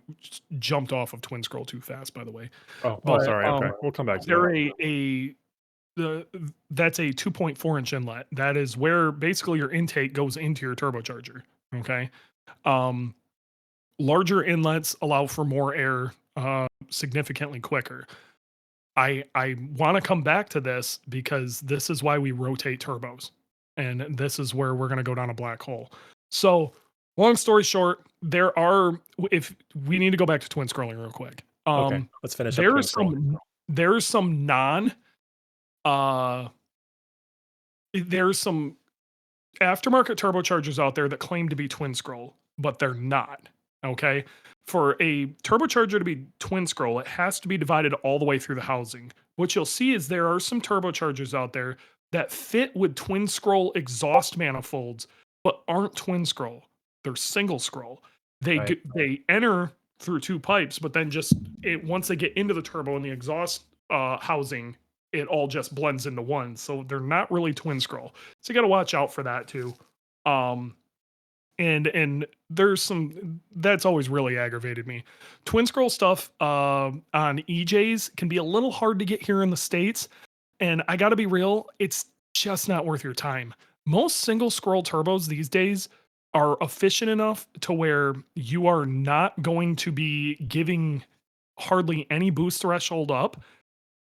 jumped off of twin scroll too fast, by the way. Oh, But sorry. Okay, we'll come back to they're that. the that's a 2.4-inch inlet. That is where basically your intake goes into your turbocharger. Okay, um, larger inlets allow for more air significantly quicker. I want to come back to this because this is why we rotate turbos, and this is where we're going to go down a black hole. So, long story short, there are if we need to go back to twin scrolling real quick. Okay, let's finish up There twin are scroll. there's some non uh there's some aftermarket turbochargers out there that claim to be twin scroll, but they're not. Okay. For a turbocharger to be twin scroll, it has to be divided all the way through the housing. What you'll see is there are some turbochargers out there that fit with twin scroll exhaust manifolds, but aren't twin scroll. They're single scroll. Right. They enter through two pipes, but then just once they get into the turbo and the exhaust housing, it all just blends into one. So they're not really twin scroll. So you got to watch out for that too. Um, and there's some that's always really aggravated me. Twin scroll stuff on EJs can be a little hard to get here in the States, and I got to be real, it's just not worth your time. Most single scroll turbos these days are efficient enough to where you are not going to be giving hardly any boost threshold up,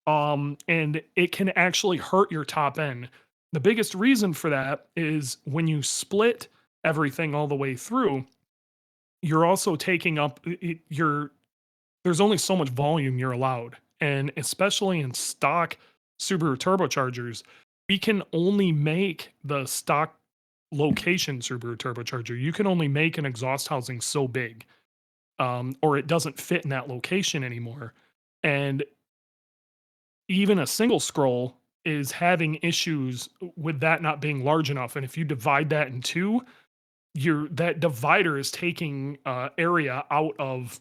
and it can actually hurt your top end. The biggest reason for that is when you split everything all the way through, you're also taking up there's only so much volume you're allowed. And especially in stock Subaru turbochargers, we can only make the stock location Subaru turbocharger. You can only make an exhaust housing so big, or it doesn't fit in that location anymore. And even a single scroll is having issues with that not being large enough. And if you divide that in two, that divider is taking area out of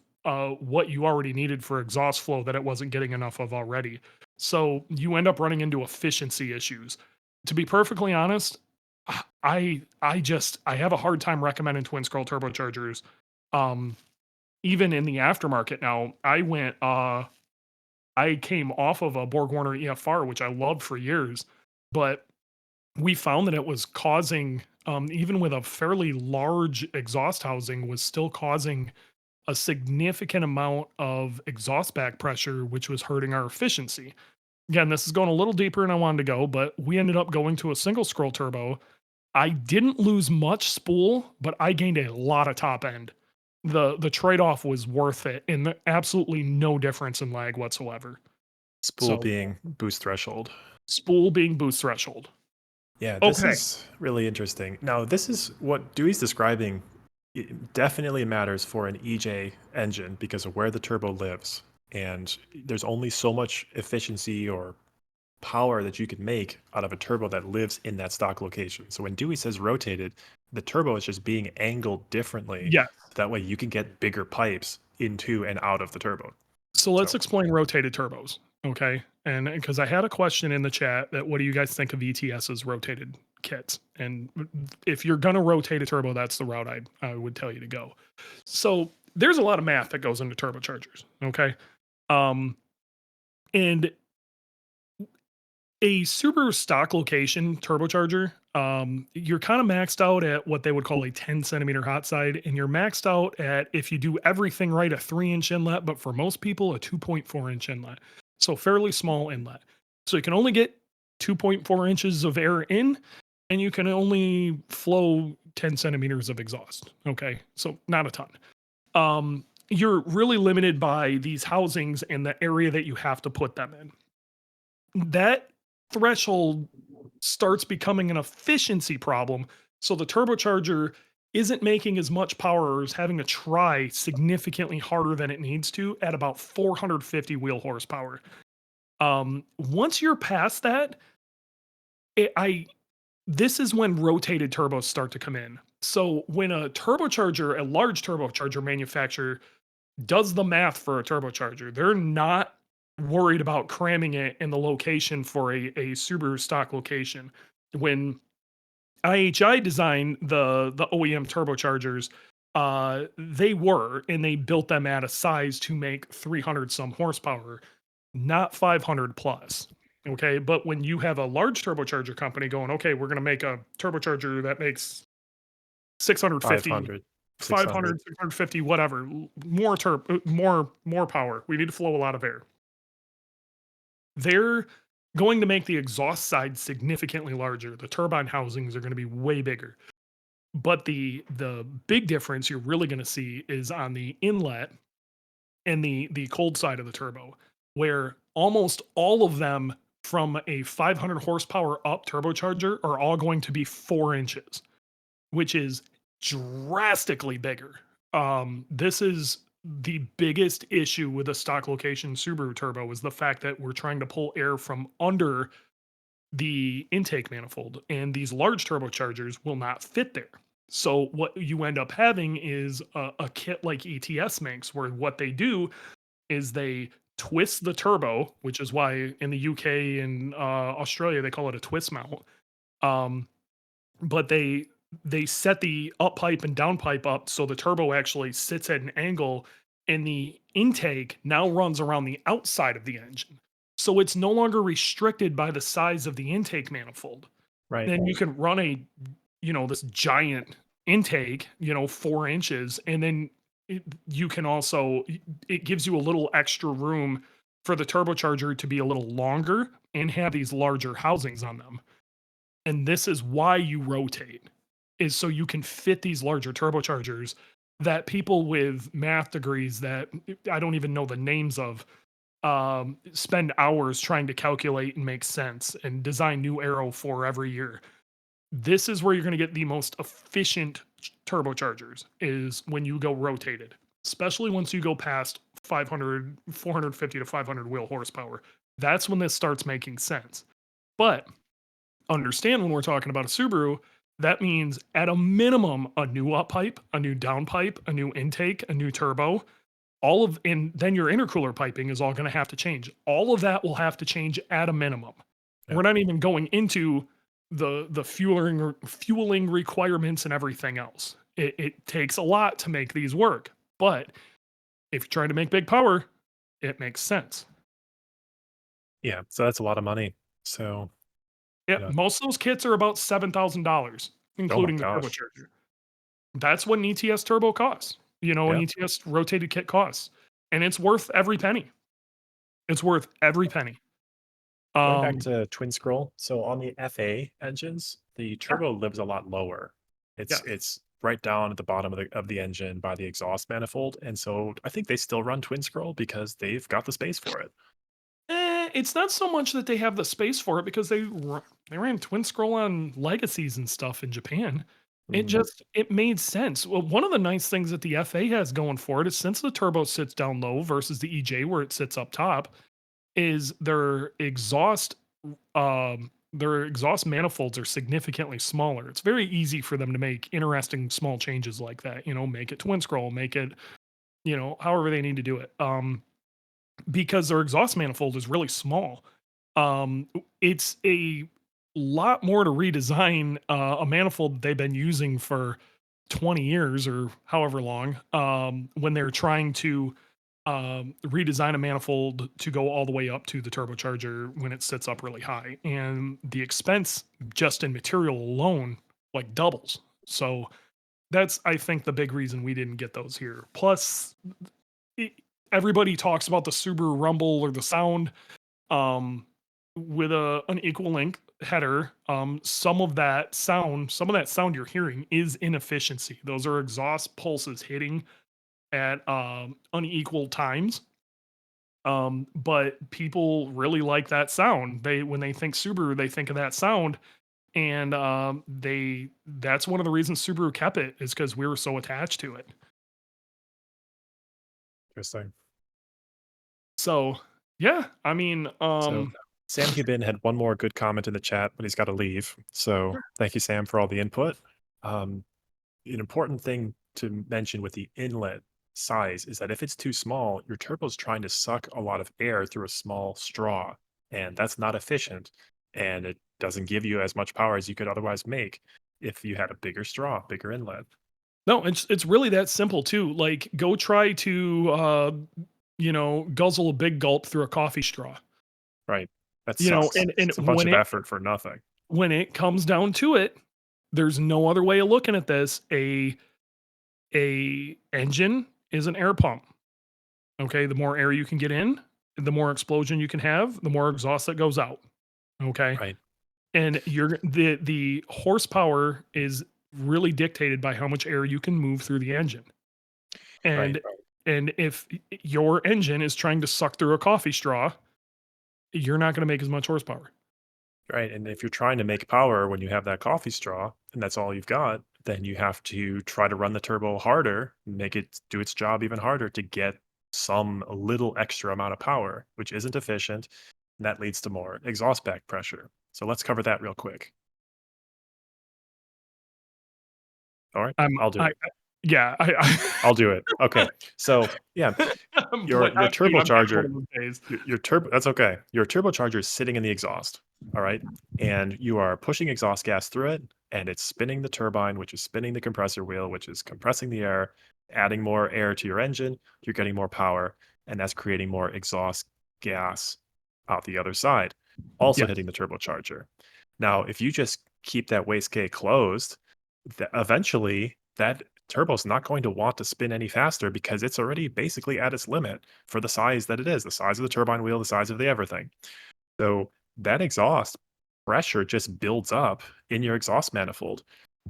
what you already needed for exhaust flow that it wasn't getting enough of already. So you end up running into efficiency issues. To be perfectly honest, I have a hard time recommending twin scroll turbochargers. Um, Even in the aftermarket now, I came off of a Borg Warner EFR, which I loved for years, but we found that it was causing, even with a fairly large exhaust housing, was still causing a significant amount of exhaust back pressure, which was hurting our efficiency. Again, this is going a little deeper than I wanted to go, but we ended up going to a single scroll turbo. I didn't lose much spool, but I gained a lot of top end. The trade-off was worth it, and absolutely no difference in lag whatsoever. Spool So being boost threshold. spool being boost threshold. Yeah, this Okay. is really interesting. Now, this is what Dewey's describing. It definitely matters for an EJ engine because of where the turbo lives. and there's only so much efficiency or power that you can make out of a turbo that lives in that stock location. So when Dewey says rotated, the turbo is just being angled differently. Yeah. That way you can get bigger pipes into and out of the turbo. So let's So explain rotated turbos, okay? And because I had a question in the chat that what do you guys think of ETS's rotated kits? And if you're gonna rotate a turbo, that's the route I would tell you to go. So there's a lot of math that goes into turbochargers, okay? Um, and a Subaru stock location turbocharger, you're kind of maxed out at what they would call a 10 centimeter hot side, and you're maxed out at, if you do everything right, a 3-inch inlet, but for most people, a 2.4-inch inlet. So fairly small inlet. So you can only get 2.4 inches of air in, and you can only flow 10 centimeters of exhaust. Okay, so not a ton. You're really limited by these housings and the area that you have to put them in. That threshold starts becoming an efficiency problem. So the turbocharger isn't making as much power or is having to try significantly harder than it needs to at about 450 wheel horsepower. Once you're past that, I this is when rotated turbos start to come in. So when a turbocharger, a large turbocharger manufacturer does the math for a turbocharger, they're not worried about cramming it in the location for a Subaru stock location. When IHI designed the OEM turbochargers, they were, and they built them at a size to make 300 some horsepower, not 500 plus. Okay, but when you have a large turbocharger company going, okay, we're going to make a turbocharger that makes 650, 500, 600. 500, 650, whatever, more power. We need to flow a lot of air. They're going to make the exhaust side significantly larger. The turbine housings are going to be way bigger. But the big difference you're really going to see is on the inlet and the cold side of the turbo, where almost all of them from a 500 horsepower up turbocharger are all going to be 4 inches, which is drastically bigger. This is the biggest issue with a stock location Subaru turbo is the fact that we're trying to pull air from under the intake manifold, and these large turbochargers will not fit there. So what you end up having is a kit like ETS makes, where what they do is they twist the turbo, which is why in the UK and Australia they call it a twist mount. Um, but they set the up pipe and down pipe up so the turbo actually sits at an angle, and the intake now runs around the outside of the engine. So it's no longer restricted by the size of the intake manifold. Right. Then you can run this giant intake, 4 inches, and then you can also, it gives you a little extra room for the turbocharger to be a little longer and have these larger housings on them. And this is why you rotate, is so you can fit these larger turbochargers that people with math degrees that I don't even know the names of spend hours trying to calculate and make sense and design new aero for every year. This is where you're going to get the most efficient turbochargers, is when you go rotated, especially once you go past 500, 450 to 500 wheel horsepower. That's when this starts making sense. But understand, when we're talking about a Subaru, that means at a minimum a new up pipe, a new down pipe, a new intake, a new turbo, and then your intercooler piping is all going to have to change. All of that will have to change at a minimum. Yeah. We're not even going into the fueling requirements and everything else. It takes a lot to make these work, but if you're trying to make big power, it makes sense. Yeah. So that's a lot of money. So, Yeah, you know, most of those kits are about $7,000, oh my including the gosh. turbocharger. That's what an ETS turbo costs. An Yeah. ETS rotated kit costs, and it's worth every penny. It's worth every penny. Going back Um, to twin scroll, so on the FA engines, the yeah, turbo lives a lot lower. yeah. It's right down at the bottom of the engine by the exhaust manifold, and so I think they still run twin scroll because they've got the space for it. It's not so much that they have the space for it, because they ran twin scroll on legacies and stuff in Japan. Mm, it made sense. Well, one of the nice things that the FA has going for it is since the turbo sits down low versus the EJ where it sits up top, is their exhaust manifolds are significantly smaller. It's very easy for them to make interesting small changes like that, make it twin scroll, make it, however they need to do it. Because their exhaust manifold is really small. It's a lot more to redesign a manifold they've been using for 20 years or however long, when they're trying to redesign a manifold to go all the way up to the turbocharger when it sits up really high. And the expense just in material alone like doubles. So that's, I think, the big reason we didn't get those here. Plus, e everybody talks about the Subaru rumble or the sound, um, with a an equal length header. Some of that sound you're hearing is inefficiency. Those are exhaust pulses hitting at, unequal times, but people really like that sound. When they think Subaru, they think of that sound, and, that's one of the reasons Subaru kept it is because we were so attached to it. interesting. So, yeah, I mean, So Sam Hubin had one more good comment in the chat, but he's got to leave. So thank you, Sam, for all the input. Um, an important thing to mention with the inlet size is that if it's too small, your turbo's trying to suck a lot of air through a small straw, and that's not efficient. And it doesn't give you as much power as you could otherwise make if you had a bigger straw, bigger inlet. No, it's really that simple too. Like, go try to, guzzle a big gulp through a coffee straw. Right. That You know, sucks. and It's a bunch of effort for nothing. when it comes down to it, there's no other way of looking at this. A engine is an air pump. Okay, the more air you can get in, the more explosion you can have, the more exhaust that goes out. Okay, Right. and the horsepower is really dictated by how much air you can move through the engine. Right. And if your engine is trying to suck through a coffee straw, you're not going to make as much horsepower. Right. And if you're trying to make power when you have that coffee straw and that's all you've got, then you have to try to run the turbo harder, make it do its job even harder to get some little extra amount of power, which isn't efficient. And that leads to more exhaust back pressure. So let's cover that real quick. All right. I'm I'll do I it. yeah, I'll do it. Okay. So yeah, I'm your I'm having one turbocharger of those days. your turbo that's okay. Your turbocharger is sitting in the exhaust, all right? And you are pushing exhaust gas through it, and it's spinning the turbine, which is spinning the compressor wheel, which is compressing the air, adding more air to your engine, you're getting more power, and that's creating more exhaust gas out the other side, also Yeah. hitting the turbocharger. Now, if you just keep that wastegate closed, eventually that turbo's not going to want to spin any faster because it's already basically at its limit for the size that it is, the size of the turbine wheel, the size of the everything. So that exhaust pressure just builds up in your exhaust manifold.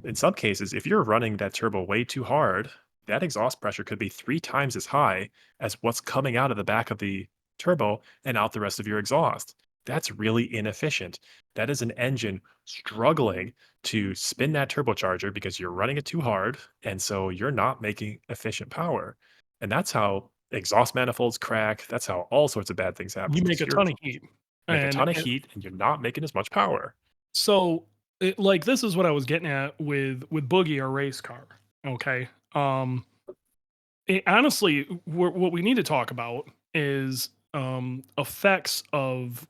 In some cases, if you're running that turbo way too hard, that exhaust pressure could be 3 times as high as what's coming out of the back of the turbo and out the rest of your exhaust. That's really inefficient. That is an engine struggling to spin that turbocharger because you're running it too hard. And so you're not making efficient power. And that's how exhaust manifolds crack. That's how all sorts of bad things happen You make because a you're ton of heat. make a ton of And heat and you're not making as much power. so, like, this is what I was getting at with Boogie, our race car. Okay, honestly, what we need to talk about is effects of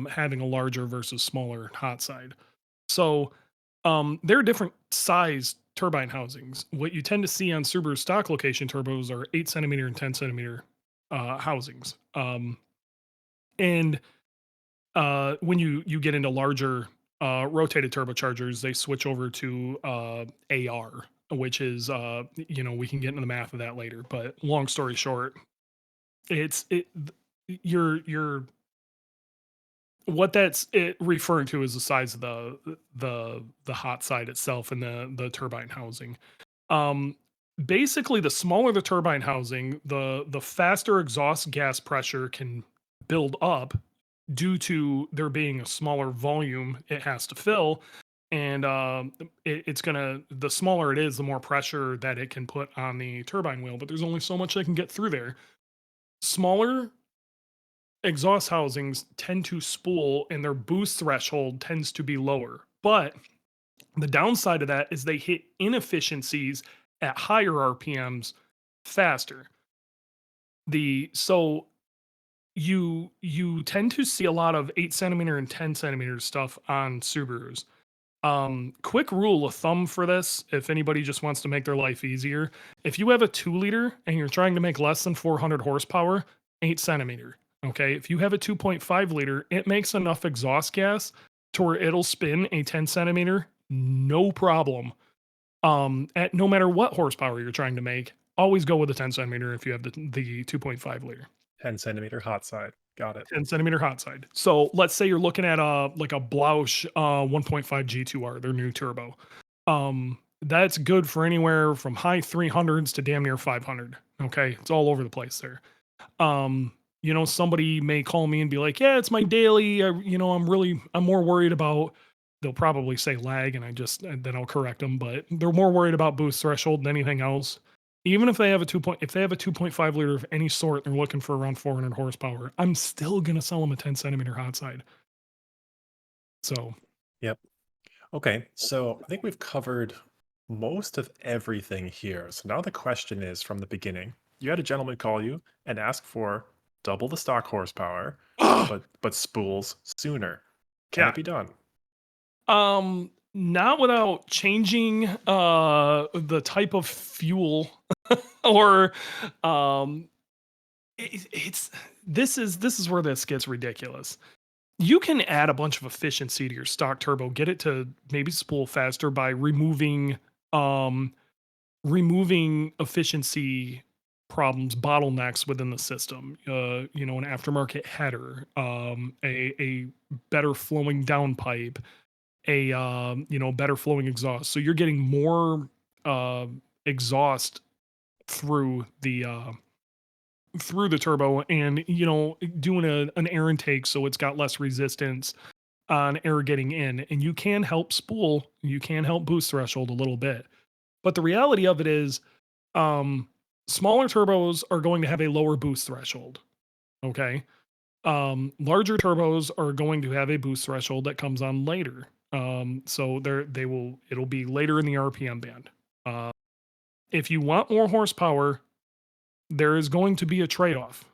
having a larger versus smaller hot side. So, there are different size turbine housings. What you tend to see on Subaru stock location turbos are 8 centimeter and 10 centimeter housings. And when you get into larger rotated turbochargers, they switch over to AR, which is we can get into the math of that later. But long story short, you're what that's referring to is the size of the hot side itself and the turbine housing. Um, Basically, the smaller the turbine housing, the faster exhaust gas pressure can build up due to there being a smaller volume it has to fill. and it's gonna the smaller it is, the more pressure that it can put on the turbine wheel. But there's only so much that can get through there. Smaller exhaust housings tend to spool, and their boost threshold tends to be lower. But the downside of that is they hit inefficiencies at higher RPMs faster. The so you tend to see a lot of 8 centimeter and 10 centimeter stuff on Subarus. Quick rule of thumb for this, if anybody just wants to make their life easier, if you have a 2 liter and you're trying to make less than 400 horsepower, 8 centimeter. Okay. If you have a 2.5 liter, it makes enough exhaust gas to where it'll spin a 10 centimeter, no problem. At no matter what horsepower you're trying to make, always go with a 10 centimeter if you have the 2.5 liter. 10 centimeter hot side. Got it. 10 centimeter hot side. So let's say you're looking at a like a Blausch 1.5 G2R, their new turbo. That's good for anywhere from high 300s to damn near 500. Okay, it's all over the place there. Somebody may call me and be like, "Yeah, it's my daily. I'm more worried about." They'll probably say lag, and then I'll correct them, but they're more worried about boost threshold than anything else. Even if they have a 2.5 liter of any sort, they're looking for around 400 horsepower. I'm still gonna sell them a 10 centimeter hot side. So Yep. Okay, so I think we've covered most of everything here. So now the question is from the beginning. You had a gentleman call you and ask for double the stock horsepower, but spools sooner. Can yeah, it be done? not without changing the type of fuel or um it's this is where this gets ridiculous. You can add a bunch of efficiency to your stock turbo, get it to maybe spool faster by um removing efficiency problems, bottlenecks within the system. An aftermarket header, a better flowing downpipe, a better flowing exhaust. So you're getting more exhaust through the turbo, and doing an air intake so it's got less resistance on air getting in, and you can help spool, you can help boost threshold a little bit. But the reality of it is, um smaller turbos are going to have a lower boost threshold. Okay. Larger turbos are going to have a boost threshold that comes on later. So it'll be later in the RPM band. uh if you want more horsepower, there is going to be a trade-off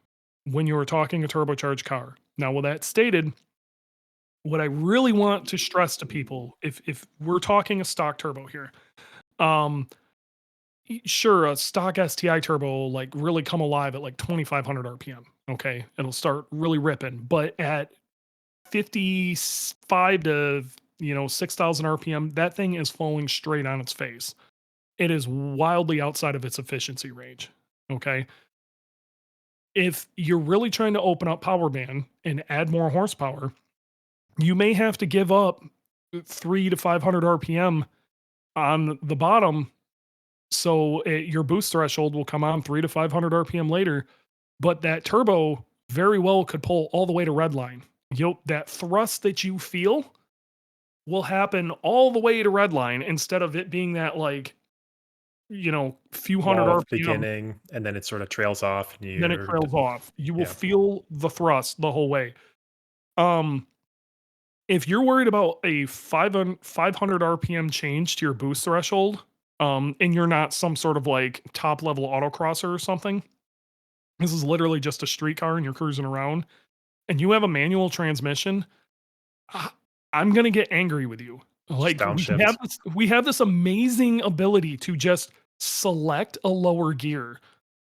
when you're talking a turbocharged car. Now, with that stated, what I really want to stress to people, if we're talking a stock turbo here, um, sure, a stock STI turbo will like really come alive at like 2,500 RPM. Okay, it'll start really ripping, but at 55 to 6,000 RPM, that thing is falling straight on its face. It is wildly outside of its efficiency range. Okay, if you're really trying to open up power band and add more horsepower, you may have to give up 3 to 500 RPM on the bottom. So your boost threshold will come on 3 to 500 RPM later, but that turbo very well could pull all the way to red line. That thrust that you feel will happen all the way to red line instead of it being that like, few hundred Wall at the RPM, beginning, and then it sort of trails off, and then it you're trails off. You will yeah, feel the thrust the whole way. Um, if you're worried about a 500 RPM change to your boost threshold, and you're not some sort of like top level autocrosser or something, this is literally just a street car and you're cruising around and you have a manual transmission, I- I'm gonna get angry with you. just Like downshift. we have this amazing ability to just select a lower gear.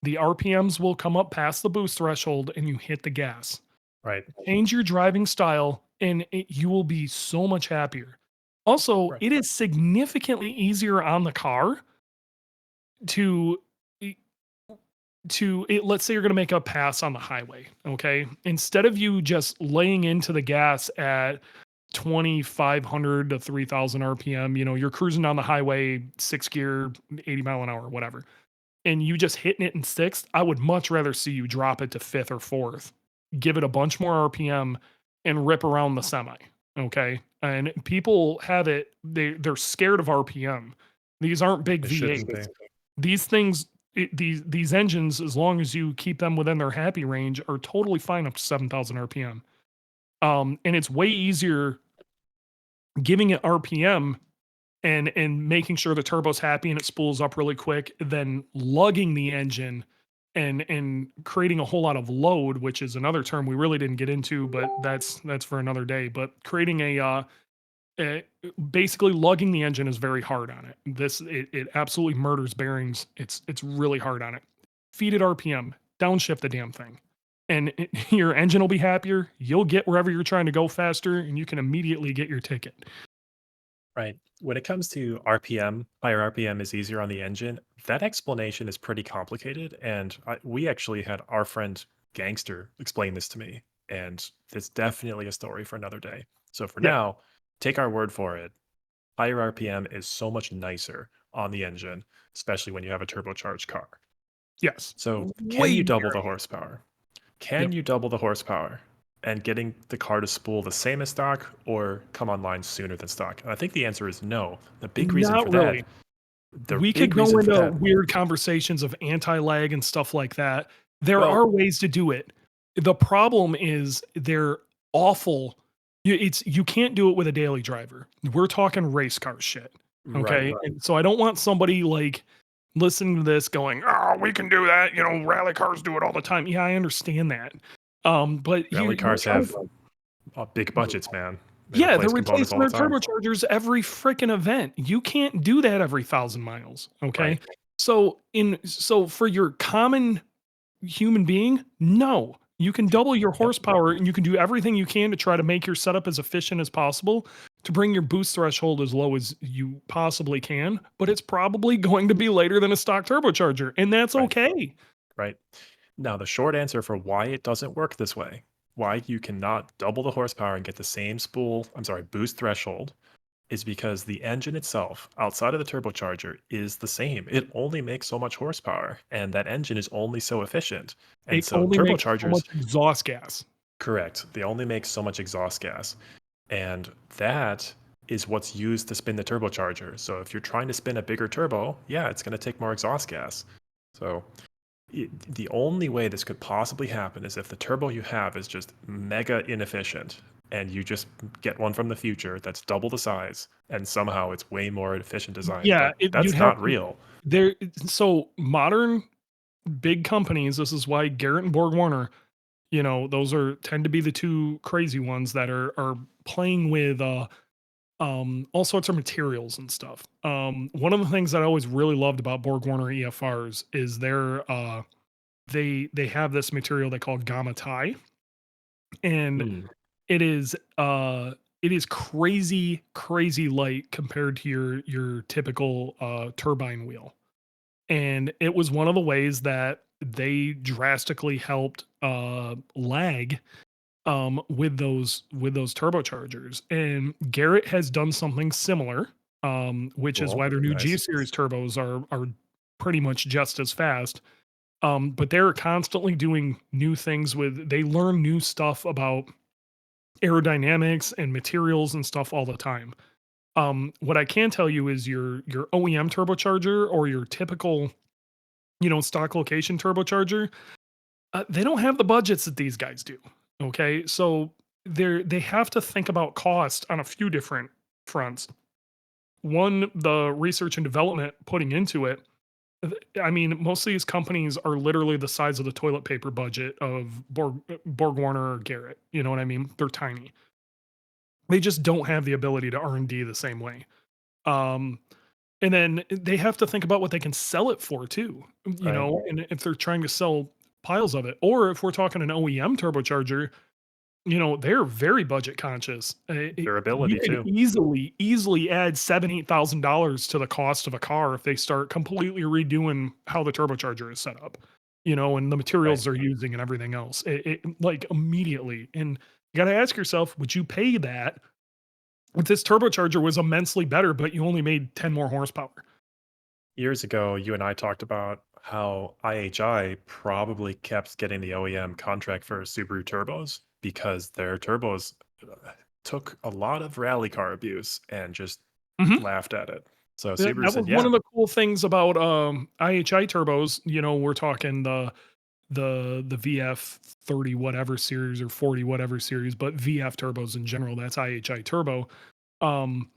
The RPMs will come up past the boost threshold and you hit the gas. Right. Change your driving style and you will be so much happier. Also, Right. it is significantly easier on the car to let's say you're going to make a pass on the highway. Okay, instead of you just laying into the gas at 2,500 to 3,000 RPM, you're cruising down the highway, 6 gear, 80 mile an hour, whatever, and you just hitting it in sixth. I would much rather see you drop it to fifth or fourth, give it a bunch more RPM, and rip around the semi. Okay. And people have it, they're scared of RPM. These aren't big It shouldn't V8s. be. These things, these engines, as long as you keep them within their happy range, are totally fine up to 7,000 RPM. And it's way easier giving it RPM and making sure the turbo's happy and it spools up really quick than lugging the engine and creating a whole lot of load, which is another term we really didn't get into, but that's for another day. But creating uh, basically lugging the engine is very hard on it. It absolutely murders bearings. It's really hard on it. Feed it RPM, downshift the damn thing, and your engine will be happier. You'll get wherever you're trying to go faster, and you can immediately get your ticket. Right. When it comes to RPM, higher RPM is easier on the engine. That explanation is pretty complicated. And we actually had our friend Gangster explain this to me. And it's definitely a story for another day. So for Yeah. now, take our word for it. Higher RPM is so much nicer on the engine, especially when you have a turbocharged car. Yes. So can Way you double better. the horsepower? Can Yep. you double the horsepower and getting the car to spool the same as stock or come online sooner than stock? And I think the answer is no. The big reason Not for that, really. the We could big go reason for into that, weird conversations of anti-lag and stuff like that. There well, are ways to do it. The problem is they're awful. You can't do it with a daily driver. We're talking race car shit. right. Okay. And so I don't want somebody like listening to this going, "Oh, we can do that. Rally cars do it all the time." Yeah, I understand that. But Rally you're cars trying have to, big budgets, man. They yeah, they're replace components replacing all the their time. turbochargers every freaking event. You can't do that every 1,000 miles. Right. Okay. So for your common human being, no. You can double your Yep. horsepower and you can do everything you can to try to make your setup as efficient as possible to bring your boost threshold as low as you possibly can, but it's probably going to be later than a stock turbocharger, and that's Right. okay. Right. Now, the short answer for why it doesn't work this way, why you cannot double the horsepower and get the same boost threshold, is because the engine itself, outside of the turbocharger, is the same. It only makes so much horsepower, and that engine is only so efficient. And It so only makes so turbochargers, much exhaust gas. correct, they only make so much exhaust gas. And that is what's used to spin the turbocharger. So if you're trying to spin a bigger turbo, yeah, it's going to take more exhaust gas. So the only way this could possibly happen is if the turbo you have is just mega inefficient and you just get one from the future that's double the size and somehow it's way more efficient design. Yeah, But you'd that's have not to real. there so modern big companies, this is why Garrett and Borg Warner, those tend to be the two crazy ones that are playing with all sorts of materials and stuff. One of the things that I always really loved about Borg Warner EFRs is they have this material they call gamma tie, and Hmm. it is it is crazy light compared to your typical turbine wheel, and it was one of the ways that they drastically helped lag with those turbochargers. And Garrett has done something similar, which is Cool. why their new G Nice. series turbos are pretty much just as fast. But they're constantly doing new things they learn new stuff about aerodynamics and materials and stuff all the time. What I can tell you is your OEM turbocharger or your typical, stock location turbocharger, they don't have the budgets that these guys do. Okay, so they have to think about cost on a few different fronts. One, the research and development putting into it. I mean, most of these companies are literally the size of the toilet paper budget of Borg Warner or Garrett. You know what I mean? They're tiny. They just don't have the ability to R&D the same way. Um, and then they have to think about what they can sell it for too. Right. And if they're trying to sell piles of it, or if we're talking an OEM turbocharger, they're very budget conscious. You Durability could too. easily add $7,000-8,000 to the cost of a car if they start completely redoing how the turbocharger is set up, and the Right. materials they're using and everything else. Like immediately. And you got to ask yourself, would you pay that if this turbocharger was immensely better, but you only made 10 more horsepower? Years ago, you and I talked about how IHI probably kept getting the OEM contract for Subaru turbos because their turbos took a lot of rally car abuse and just Mhm. laughed at it. So That Subaru that said, was one "Yeah, of the cool things about, IHI turbos. We're talking the VF 30 whatever series or 40 whatever series, but VF turbos in general, that's IHI turbo. Um,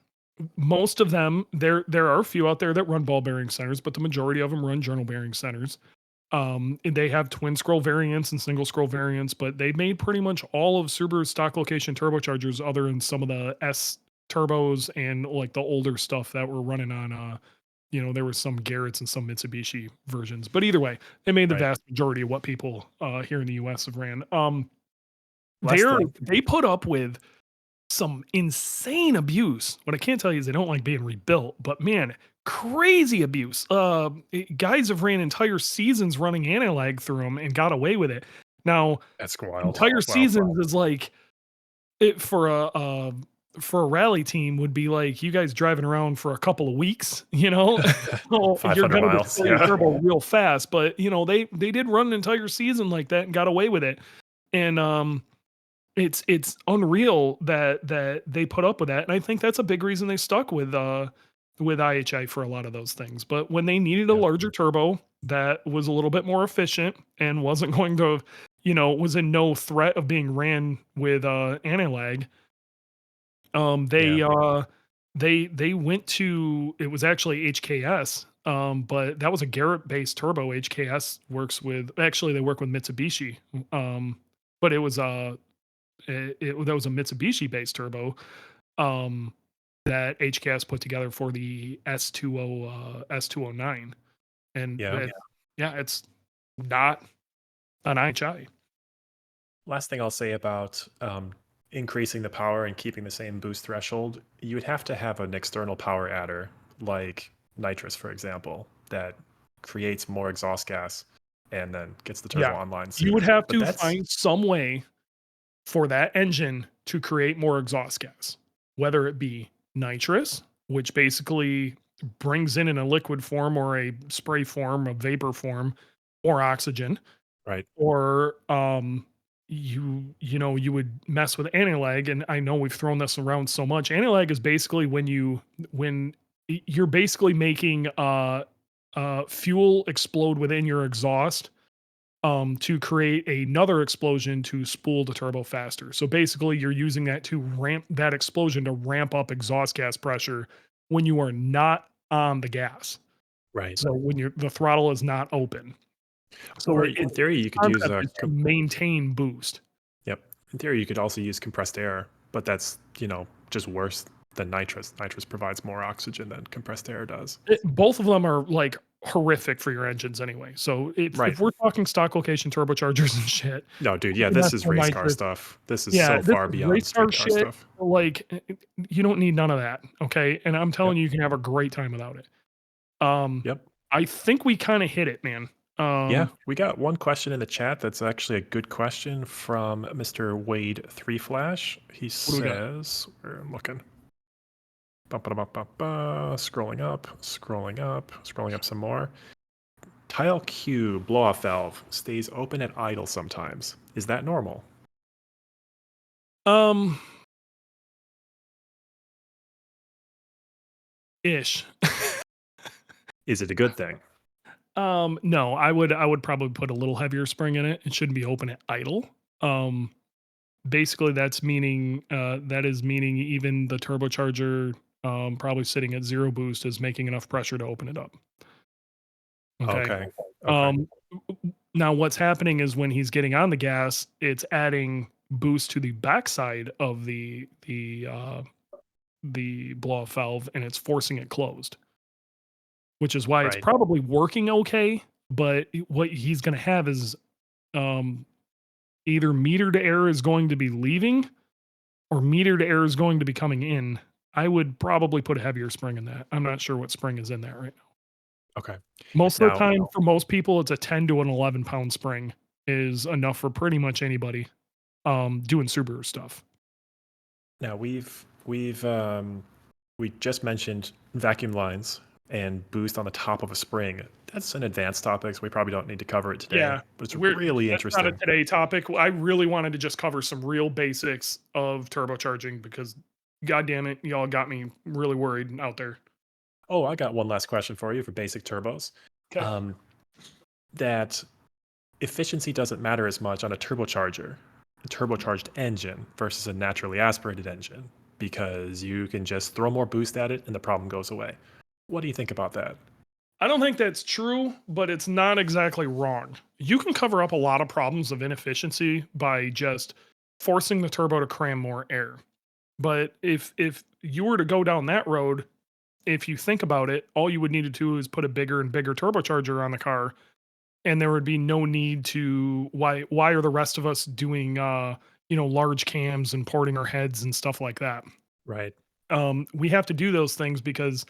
Most of them, there are a few out there that run ball bearing centers, but the majority of them run journal bearing centers. And they have twin scroll variants and single scroll variants, but they made pretty much all of Subaru's stock location turbochargers other than some of the S turbos and like the older stuff that were running on there was some Garrett's and some Mitsubishi versions. But either way, they made the right." vast majority of what people here in the US have ran. Last thing, They put up with some insane abuse. What I can't tell you is they don't like being rebuilt, but man, crazy abuse. Guys have ran entire seasons running anti-lag through them and got away with it. Now, that's wild. entire Wow. seasons is like it for a rally team would be like you guys driving around for a couple of weeks, so you're 500 gonna miles. destroy your Yeah. turbo real fast. But they did run an entire season like that and got away with it. And it's unreal that they put up with that, and I think that's a big reason they stuck with IHI for a lot of those things. But when they needed a Yeah. larger turbo that was a little bit more efficient and wasn't going to, was in no threat of being ran with anti-lag, Yeah. they went to it was actually HKS. But that was a Garrett based turbo. HKS works with actually they work with Mitsubishi. But it was that was a Mitsubishi based turbo um, that HKS put together for the S209, and Yeah. yeah, it's not an IHI. Last thing I'll say about increasing the power and keeping the same boost threshold, you would have to have an external power adder, like nitrous, for example, that creates more exhaust gas and then gets the turbo Yeah, online you would sooner. have But to that's find some way for that engine to create more exhaust gas, whether it be nitrous, which basically brings in a liquid form or a spray form, a vapor form, or oxygen, right. or you would mess with anti-lag. And I know we've thrown this around so much. Anti-lag is basically when you're basically making fuel explode within your exhaust to create another explosion to spool the turbo faster. So basically you're using that to ramp that explosion to ramp up exhaust gas pressure when you are not on the gas. Right. So when the throttle is not open. So Or in theory, you could use concept a is to maintain boost. yep. In theory, you could also use compressed air, but that's, just worse than nitrous. Nitrous provides more oxygen than compressed air does. Both of them are like horrific for your engines anyway. So Right. if we're talking stock location turbochargers and shit, No, dude, yeah, this is natural race car nitrous, stuff. This is yeah, so this far is beyond race car street car shit. stuff. Like you don't need none of that. Okay. And I'm Yep. telling you, you can have a great time without it. Um, Yep. I think we kind of hit it, man. Yeah, we got one question in the chat that's actually a good question from Mr. Wade Three Flash. He What do we got? says, where I'm looking, scrolling up, scrolling up some more. Tile Q blow-off valve stays open at idle sometimes. Is that normal? Um, ish. Is it a good thing? No, I would probably put a little heavier spring in it. It shouldn't be open at idle. Um, Basically that is meaning even the turbocharger probably sitting at zero boost is making enough pressure to open it up. Okay. Okay. Okay. Um, Now what's happening is when he's getting on the gas, it's adding boost to the backside of the blow off valve and it's forcing it closed, which is why it's Right. probably working okay. But what he's going to have is um, either meter to air is going to be leaving or meter to air is going to be coming in. I would probably put a heavier spring in that. I'm not sure what spring is in that right now. Okay. Most of the Now, time, for most people, it's a 10 to an 11 pound spring is enough for pretty much anybody doing Subaru stuff. now we just mentioned vacuum lines, and boost on the top of a spring. That's an advanced topic, so we probably don't need to cover it today, Yeah, but it's we're really that's not a interesting. today topic. I really wanted to just cover some real basics of turbocharging because, god damn it, y'all got me really worried out there. Oh, I got one last question for you for basic turbos. Okay. Um, that efficiency doesn't matter as much on a turbocharged engine versus a naturally aspirated engine, because you can just throw more boost at it and the problem goes away. What do you think about that? I don't think that's true, but it's not exactly wrong. You can cover up a lot of problems of inefficiency by just forcing the turbo to cram more air. But if you were to go down that road, if you think about it, all you would need to do is put a bigger and bigger turbocharger on the car, and there would be no need to why are the rest of us doing large cams and porting our heads and stuff like that. Right. We have to do those things because,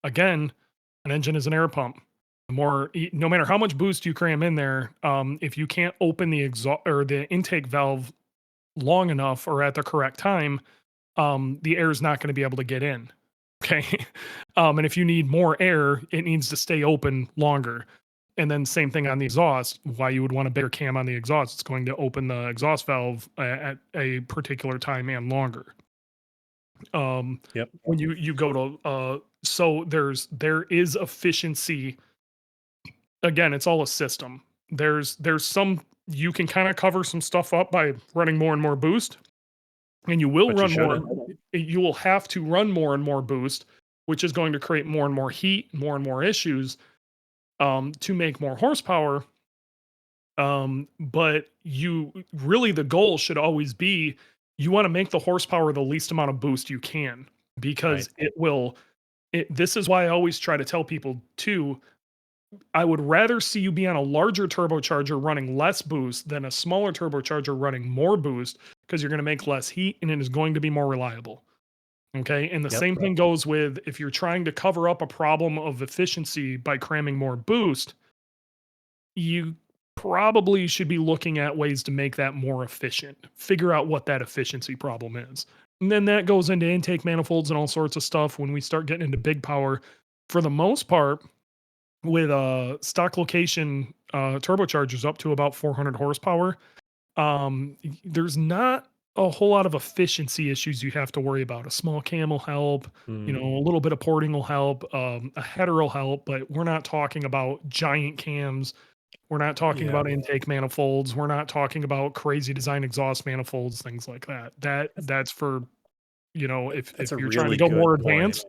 again, an engine is an air pump. No matter how much boost you cram in there, if you can't open the exhaust or the intake valve long enough or at the correct time, the air is not going to be able to get in. Okay. And if you need more air, it needs to stay open longer. And then same thing on the exhaust. Why you would want a bigger cam on the exhaust? It's going to open the exhaust valve at a particular time and longer. Yep. When you go to so there is efficiency. Again, it's all a system. There's some you can kind of cover some stuff up by running more and more boost, and you will But you run more. shouldn't. You will have to run more and more boost, which is going to create more and more heat, more and more issues, to make more horsepower. But you really the goal should always be you want to make the horsepower the least amount of boost you can because Right. this is why I always try to tell people too. I would rather see you be on a larger turbocharger running less boost than a smaller turbocharger running more boost because you're going to make less heat and it is going to be more reliable. Okay. And the Yep. same thing goes with if you're trying to cover up a problem of efficiency by cramming more boost, you probably should be looking at ways to make that more efficient. Figure out what that efficiency problem is. And then that goes into intake manifolds and all sorts of stuff when we start getting into big power. For the most part, with stock location turbochargers up to about 400 horsepower, there's not a whole lot of efficiency issues you have to worry about. A small cam will help, Mm, a little bit of porting will help, a header will help, but we're not talking about giant cams. We're not talking yeah. about intake manifolds. We're not talking about crazy design exhaust manifolds, things like that. That's for, That's if a you're trying to really go more good point. advanced,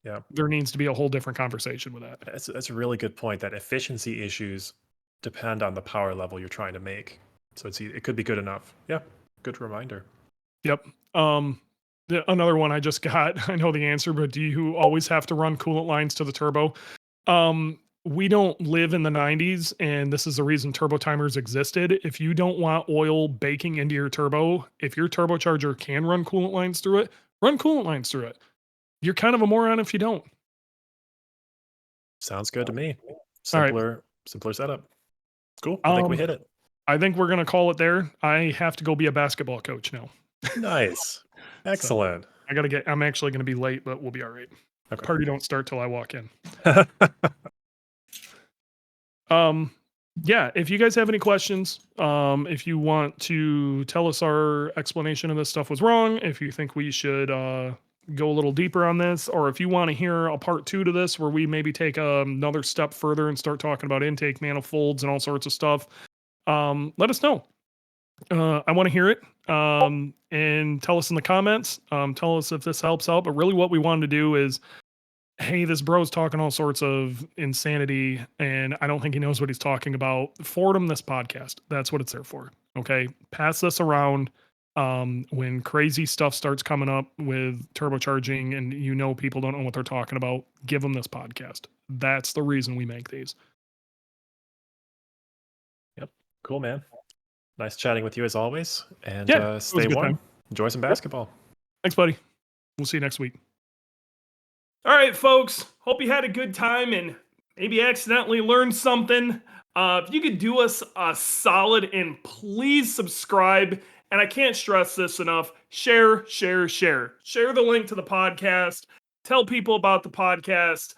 Yeah. there needs to be a whole different conversation with that. That's a really good point that efficiency issues depend on the power level you're trying to make. So it could be good enough. Yeah. Good reminder. Yep. Another one I just got. I know the answer, but do you always have to run coolant lines to the turbo? We don't live in the 90s, and this is the reason turbo timers existed. If you don't want oil baking into your turbo, if your turbocharger can run coolant lines through it, run coolant lines through it. You're kind of a moron if you don't. Sounds good to me. All right. Simpler setup. Cool. I think we Um, hit it. I think we're gonna call it there. I have to go be a basketball coach now. Nice. So Excellent. I'm actually gonna be late, but we'll be all right. Okay. Party don't start till I walk in. Um, yeah, if you guys have any questions, if you want to tell us our explanation of this stuff was wrong, if you think we should go a little deeper on this, or if you want to hear a part 2 to this where we maybe take another step further and start talking about intake manifolds and all sorts of stuff, let us know. I want to hear it. And tell us in the comments. Tell us if this helps out. But really, what we wanted to do is, hey, this bro's talking all sorts of insanity, and I don't think he knows what he's talking about. Forward him this podcast. That's what it's there for. Okay, pass this around. When crazy stuff starts coming up with turbocharging, and people don't know what they're talking about, give them this podcast. That's the reason we make these. Yep. Cool, man. Nice chatting with you as always. And Yeah, it was stay a good warm. time. Enjoy some Yep. basketball. Thanks, buddy. We'll see you next week. All right, folks. Hope you had a good time and maybe accidentally learned something. If you could do us a solid and please subscribe. And I can't stress this enough. Share, share, share. Share the link to the podcast. Tell people about the podcast.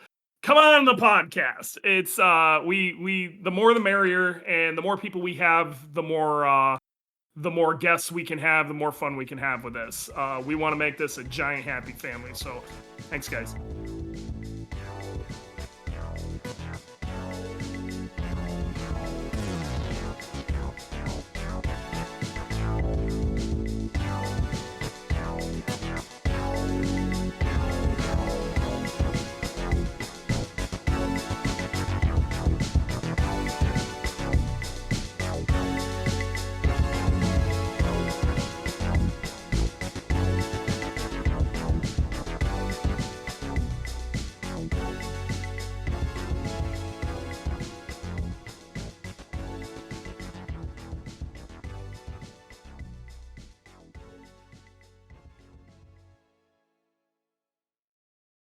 come on the podcast. It's we the more the merrier, and the more people we have, the more guests we can have, the more fun we can have with this. We want to make this a giant happy family. So thanks, guys.